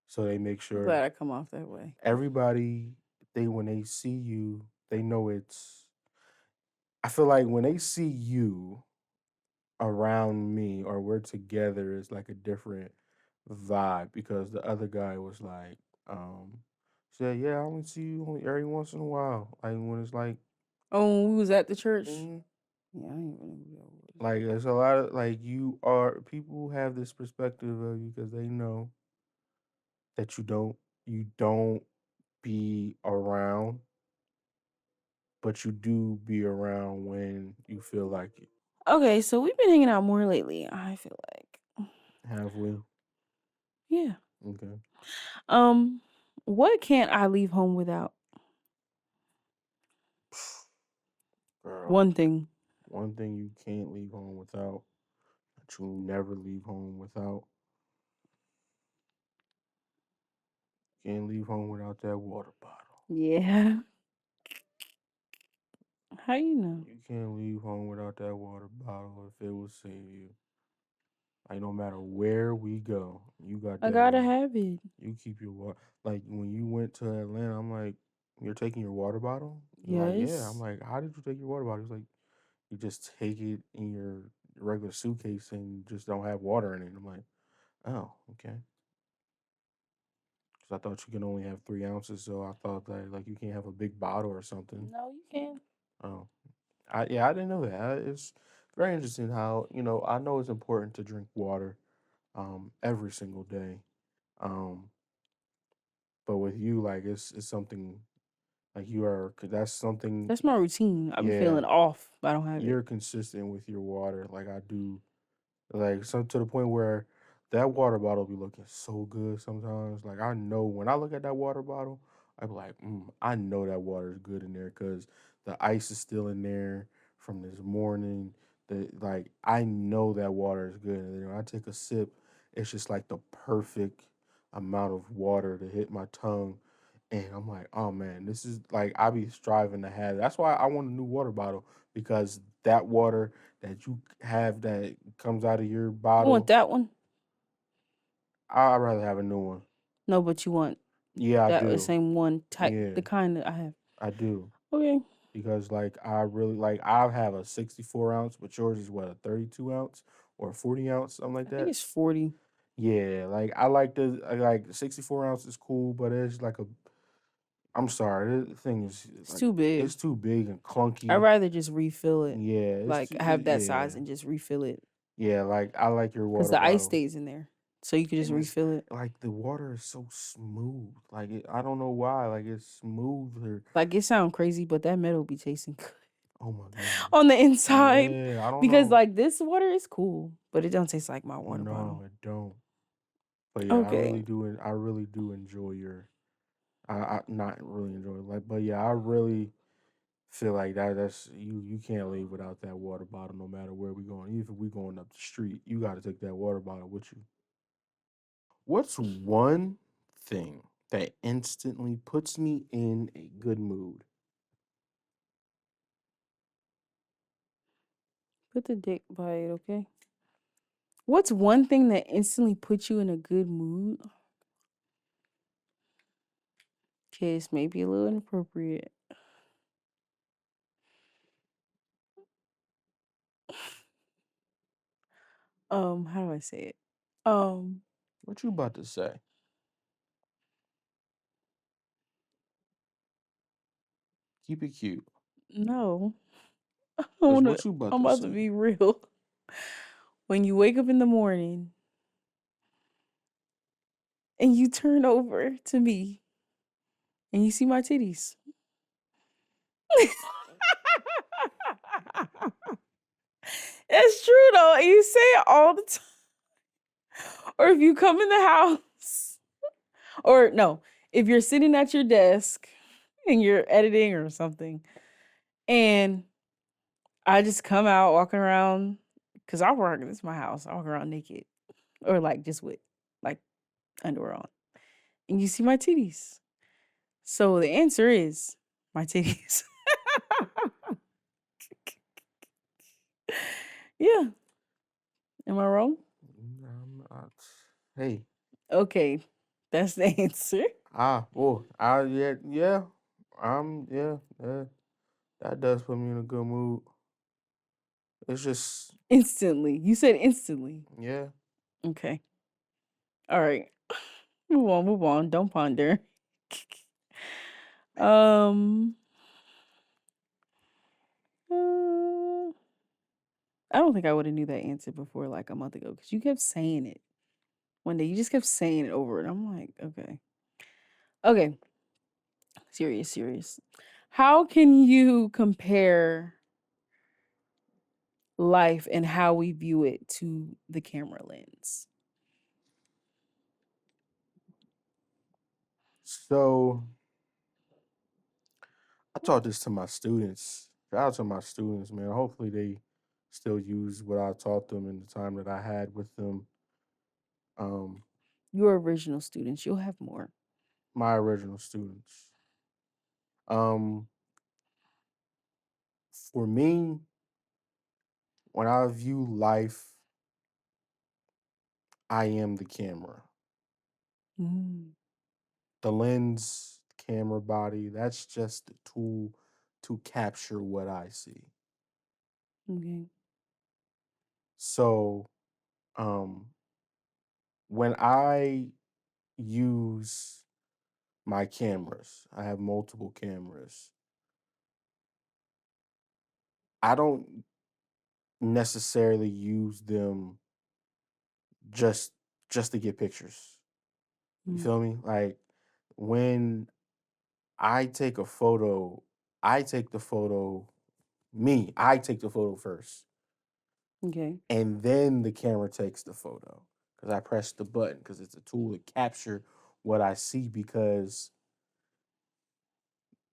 So they make I'm sure glad I come off that way. everybody they when they see you, they know it's I feel like when they see you around me or we're together, it's like a different vibe because the other guy was like, said, yeah, I only see you only every once in a while. Like when it's Oh, when we was at the church. mm, Yeah, I ain't even know who that was. like there's a lot of like you are people have this perspective of you because they know that you don't be around, but you do be around when you feel like it. Okay, so we've been hanging out more lately. I feel like, Have we? yeah. Okay. Um, what can't I leave home without? Girl, One thing. one thing you can't leave home without, that you'll never leave home without, can't leave home without that water bottle. Yeah. How you know? You can't leave home without that water bottle if it will save you. Like no matter where we go, you got I that gotta water. have it. You keep your water. Like when you went to Atlanta, I'm like, you're taking your water bottle? You're like, yeah. I'm Yes. like, how did you take your water bottle? He's like, you just take it in your regular suitcase and just don't have water in it. I'm like, oh, okay. Because I thought you can only have 3 ounces, so I thought that like you can't have a big bottle or something. No, you can. Oh, I didn't know that. It's very interesting how I know it's important to drink water, every single day, um, but with you like it's something like you are 'cause that's something. That's my routine. I be Yeah, feeling off if I don't have it. you're consistent with your water. Like I do, like so to the point where That water bottle be looking so good sometimes. Like I know when I look at that water bottle, I be like, I know that water is good in there because the ice is still in there from this morning. The like I know that water is good. And then when I take a sip, it's just like the perfect amount of water to hit my tongue. And I'm like, oh man, this is like I be striving to have. That's why I want a new water bottle because that water that you have that comes out of your You want bottle, that one? I'd rather have a new one. No, but you want Yeah, I that the do. same one type, Yeah, the kind that I have. I do. Okay. Because like I really like I have a 64 ounce, but yours is what, a 32 ounce or a 40 ounce, something like I think that. it's 40. Yeah, like I like the I like 64 ounce is cool, but it's like a I'm sorry, the thing is It's like too big. it's too big and I'd clunky. rather just refill it. Yeah, it's Like too have that yeah. size and just refill it. Yeah, like I like your Because water the ice bottle. stays in there. So you could just And it's refill it. like the water is so smooth. Like I don't know why. Like it's smooth. Like it sounds crazy, but that metal be tasting good Oh my goodness. on the inside. Yeah, I don't Because know. like this water is cool, but it don't taste like my water No, bottle. I don't. But yeah, I Okay. really do. I really do enjoy your. I not really enjoy it, like, but yeah, I really feel like That's you. You can't leave without that water bottle, no matter where we going. Even if we going up the street, you got to take that water bottle with you. What's one thing that instantly puts me in a good mood? Put the dick by it, okay? What's one thing that instantly puts you in a good mood? Okay, it's maybe a little inappropriate. How do I say it? Um, What you about to say? Keep it cute. no. Cause what you about I'm to about to say? be real. When you wake up in the morning and you turn over to me and you see my titties. It's true though. And you say it all the time. Or if you come in the house, or no, if you're sitting at your desk and you're editing or something, and I just come out walking around, because I work, this is my house. I walk around naked or like just with like underwear on, and you see my titties. So the answer is my titties. Yeah. Am I wrong? I'm not. Hey, Okay. That's the answer. yeah, yeah. Yeah, yeah. That does put me in a good mood. It's just, Instantly. You said instantly. yeah. Okay. All right. Move on, move on. Don't ponder. um uh, I don't think I would have knew that answer before like a month ago because you kept saying it. One day you just kept saying it over and I'm like, okay. Okay. Serious, serious. How can you compare life and how we view it to the camera lens? So I taught this to my students. Shout out to my students, man. Hopefully they still use what I taught them in the time that I had with them. Um, Your original students, you'll have more. my original students. Um, for me, when I view life, I am the camera. Mm, The lens, camera body, that's just the tool to capture what I see. okay. So, um, when I use my cameras, I have multiple cameras. I don't necessarily use them just just to get pictures. You Mm, feel me? Like when I take a photo, I take the photo I take the photo first okay. and then the camera takes the photo. because I press the button because it's a tool to capture what I see. Because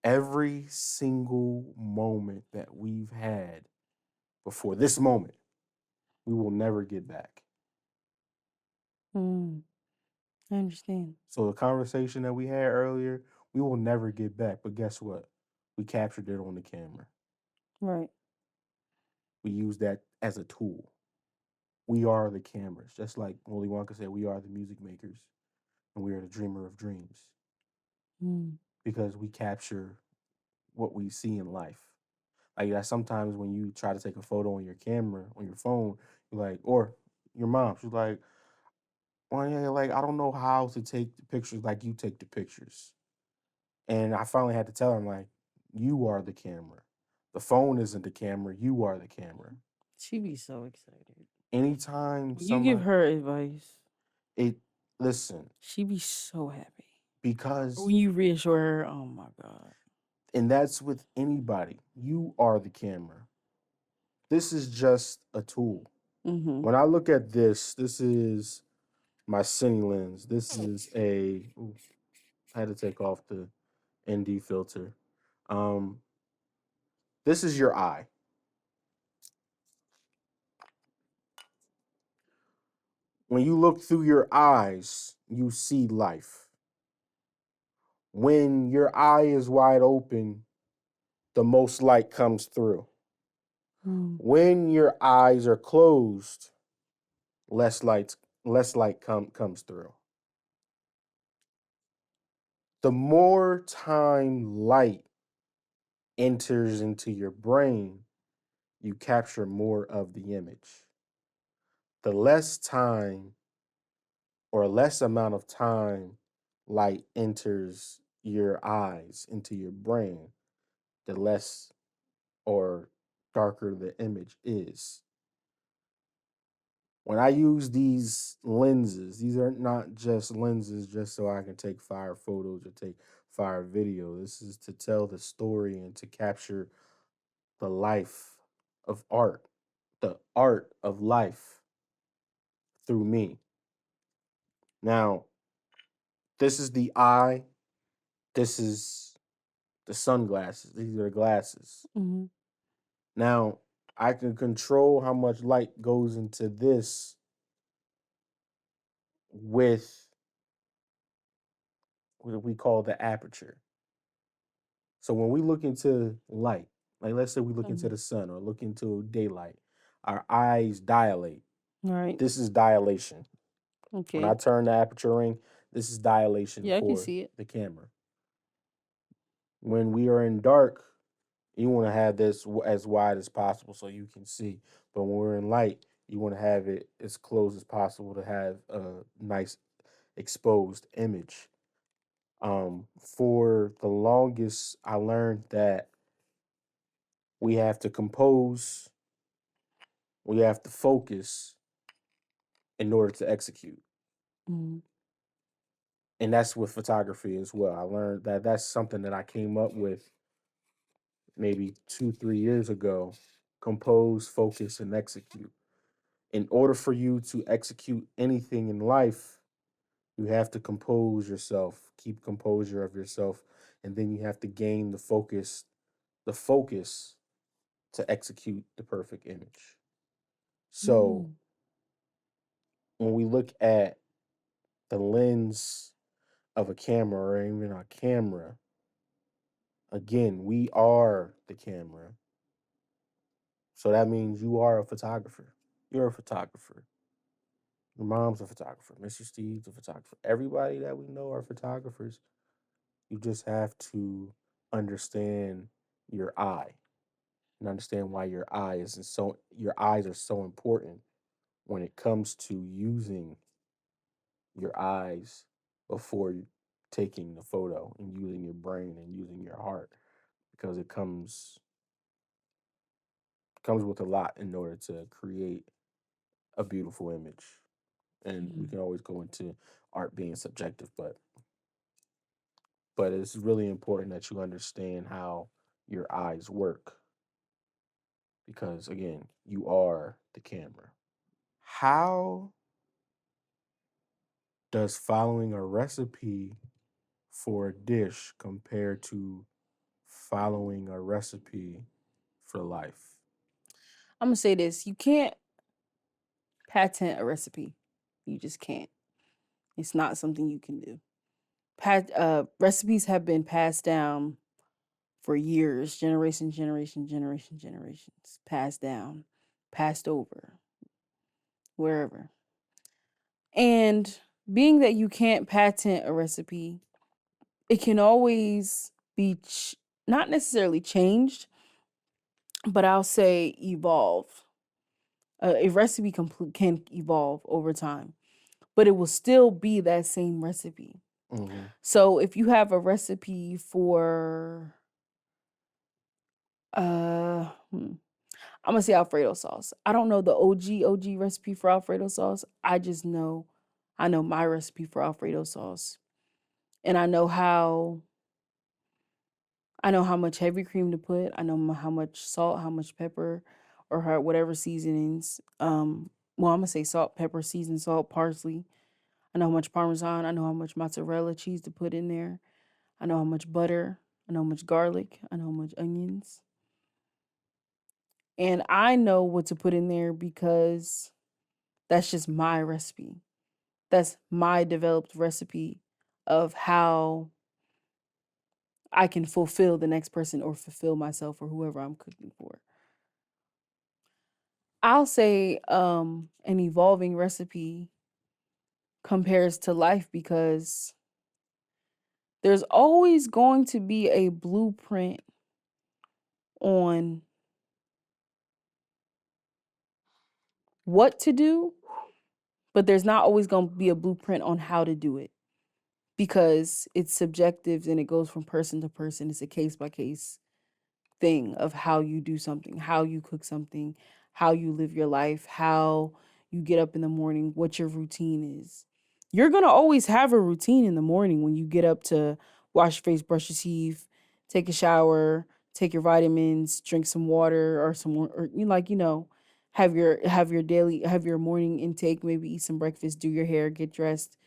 every single moment that we've had before this moment, we will never get back. Mm, I understand. So the conversation that we had earlier, we will never get back. But guess what? We captured it on the camera. Right. We use that as a tool. We are the cameras, just like Willy Wonka said, we are the music makers and we are the dreamer of dreams Mm, because we capture what we see in life. Like that sometimes when you try to take a photo on your camera, on your phone, you're like, or your mom, she's like, well, yeah, like I don't know how to take the pictures like you take the pictures. And I finally had to tell her, I'm like, you are the camera. The phone isn't the camera, you are the camera. she be so excited. Anytime When you give somebody her advice, it listen, she be so happy. because When you reassure her, oh my God. and that's with anybody. You are the camera. This is just a tool. Mm-hmm. When I look at this is my cine lens. This is a ooh, I had to take off the ND filter. Um, this is your eye. When you look through your eyes, you see life. When your eye is wide open, the most light comes through. Mm, When your eyes are closed, less light comes through. The more time light enters into your brain, you capture more of the image. The less time or less amount of time light enters your eyes into your brain, the less or darker the image is. When I use these lenses, these are not just lenses just so I can take fire photos or take fire video. This is to tell the story and to capture the life of art, the art of life through me. Now, this is the eye, this is the sunglasses, these are the glasses. mm-hmm. Now, I can control how much light goes into this with what we call the aperture. So when we look into light, like let's say we look into Mm-hmm. the sun or look into daylight, our eyes dilate. All right. This is dilation. When I Okay. turn the aperture ring, this is dilation Yeah, I can for see it. the camera. When we are in dark, you want to have this as wide as possible so you can see. But when we're in light, you want to have it as close as possible to have a nice exposed image. For the longest, I learned that we have to compose, we have to focus in order to execute. Mm-hmm. And that's with photography as well. I learned that that's something that I came up with maybe 2, 3 years ago. Compose, focus, and execute. In order for you to execute anything in life, you have to compose yourself, keep composure of yourself, and then you have to gain the focus to execute the perfect image. So Mm, when we look at the lens of a camera or even our camera, again, we are the camera. So that means you are a photographer. You're a photographer. Your mom's a photographer. Mr. Steve's a photographer. Everybody that we know are photographers. You just have to understand your eye and understand why your eyes are so important when it comes to using your eyes before taking the photo and using your brain and using your heart because it comes with a lot in order to create a beautiful image. And we mm, can always go into art being subjective, but it's really important that you understand how your eyes work because again, you are the camera. How Does following a recipe for a dish compare to following a recipe for life? I'm gonna say this: you can't patent a recipe. You just can't. It's not something you can do. Recipes have been passed down for years, generations, passed down, passed over, wherever. And being that you can't patent a recipe, it can always be not necessarily changed, but I'll say evolve. A recipe can evolve over time, but it will still be that same recipe. Mm-hmm. So if you have a recipe for I'm gonna say Alfredo sauce. I don't know the OG recipe for Alfredo sauce. I know my recipe for Alfredo sauce. And I know how much heavy cream to put. I know how much salt, how much pepper, or whatever seasonings. Well, I'm gonna say salt, pepper, seasoned salt, parsley. I know how much Parmesan. I know how much mozzarella cheese to put in there. I know how much butter. I know how much garlic. I know how much onions. And I know what to put in there because that's just my recipe. That's my developed recipe of how I can fulfill the next person or fulfill myself or whoever I'm cooking for. I'll say an evolving recipe compares to life because there's always going to be a blueprint on what to do, but there's not always going to be a blueprint on how to do it because it's subjective and it goes from person to person. It's a case by case thing of how you do something, how you cook something, how you live your life, how you get up in the morning, what your routine is. You're going to always have a routine in the morning when you get up to wash your face, brush your teeth, take a shower, take your vitamins, drink some water or some or have your morning intake, maybe eat some breakfast, do your hair, get dressed,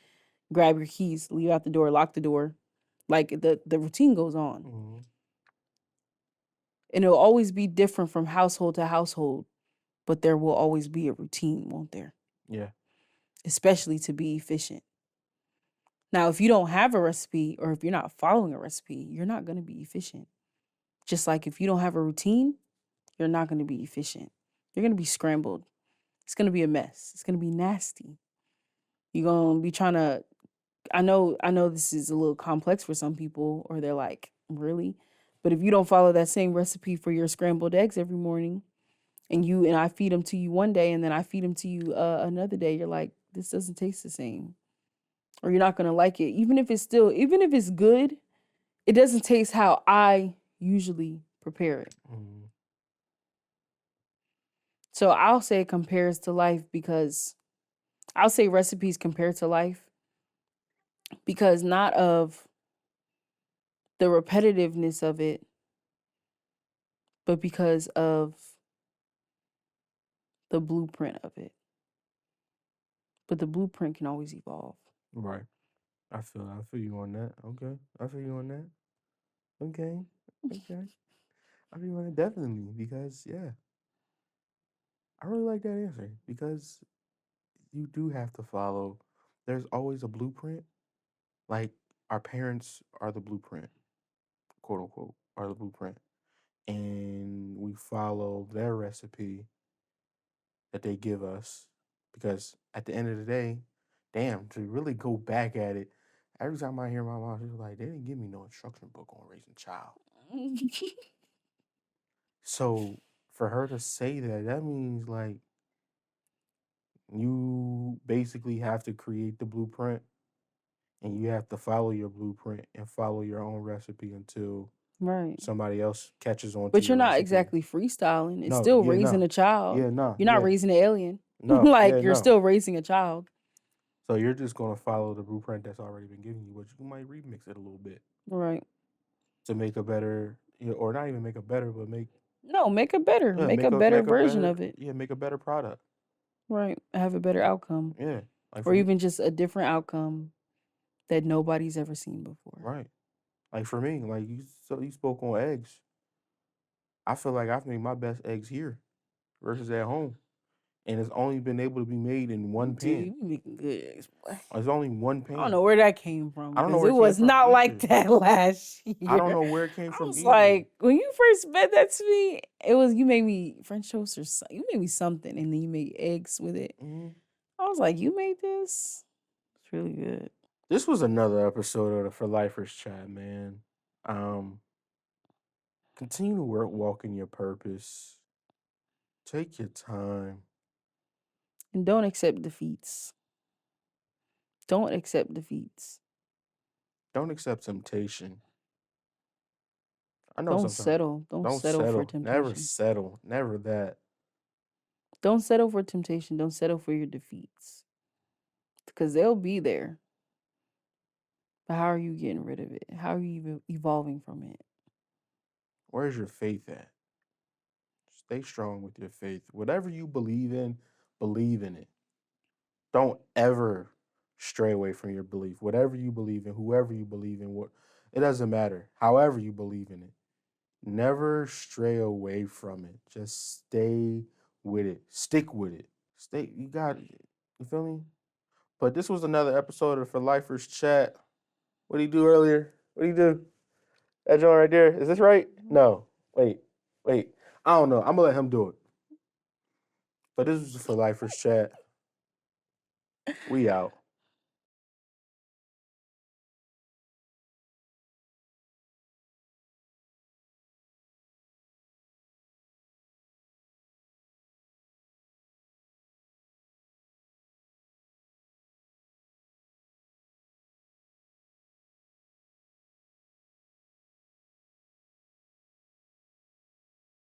grab your keys, leave out the door, lock the door. Like the routine goes on. Mm-hmm. And it'll always be different from household to household, but there will always be a routine, won't there? Yeah. Especially to be efficient. Now, if you don't have a recipe or if you're not following a recipe, you're not going to be efficient. Just like if you don't have a routine, you're not going to be efficient. You're going to be scrambled. It's going to be a mess. It's going to be nasty. You're going to be trying to I know this is a little complex for some people or they're like, "Really?" But if you don't follow that same recipe for your scrambled eggs every morning, and I feed them to you one day and then I feed them to you another day, you're like, this doesn't taste the same, or you're not gonna like it, even if it's good, it doesn't taste how I usually prepare it. Mm-hmm. So I'll say it compares to life because I'll say recipes compare to life because not of the repetitiveness of it, but because of the blueprint of it. But the blueprint can always evolve. Right. I feel you on that. Okay. I feel you on that. Okay. Okay. I feel you on that definitely because yeah, I really like that answer because you do have to follow. There's always a blueprint. Like our parents are the blueprint, quote unquote, are the blueprint, and we follow their recipe that they give us because at the end of the day, damn, to really go back at it, every time I hear my mom, she's like, they didn't give me no instruction book on raising a child. So for her to say that, that means like you basically have to create the blueprint and you have to follow your blueprint and follow your own recipe until Right. somebody else catches on to But you're your not recipe. exactly freestyling. It's No, still yeah, raising no. a child. Yeah, no, You're not yeah. raising an alien. No, Like yeah, you're no. still raising a child. So you're just gonna follow the blueprint that's already been given you, but you might remix it a little bit Right. to make a better, or not even make a better, but No, make a better. Make a better make a version better, of it. make a better product. Right. Have a better outcome. Yeah, Like or for me, even just a different outcome that nobody's ever seen before. right? Like for me, like you spoke on eggs. I feel like I've made my best eggs here versus at home, and it's only been able to be made in one Dude, pan. you be making good eggs, boy. It's only one I don't pan. know where that came from I don't know because where it it came was from not like either. that last I don't year. know where it came I from was either. like, when you first said that to me, it was you made me French toast or something. You made me something, and then you made eggs with it. Mhm. I was like, you made this? It's really good. This was another episode of the For Lifers Chat, man. Continue to walk in your purpose. Take your time. And don't accept defeats. Don't accept defeats. Don't accept temptation. I know Don't sometimes. settle. Don't Don't settle for settle. Never temptation. settle. Never that. Don't settle for temptation. Don't settle for your defeats. Because they'll be there. But how are you getting rid of it? How are you evolving from it? Where's your faith at? Stay strong with your faith. Whatever you believe in it. Don't ever stray away from your belief. Whatever you believe in, whoever you believe in, what it doesn't matter. However you believe in it. Never stray away from it. Just stay with it. Stick with it. You got it. You feel me? But this was another episode of For Lifers Chat. What did he do earlier? What did he do? That joint right there. Is this right? No. Wait. I don't know. I'm gonna let him do it. But this was For Lifers Chat. We out.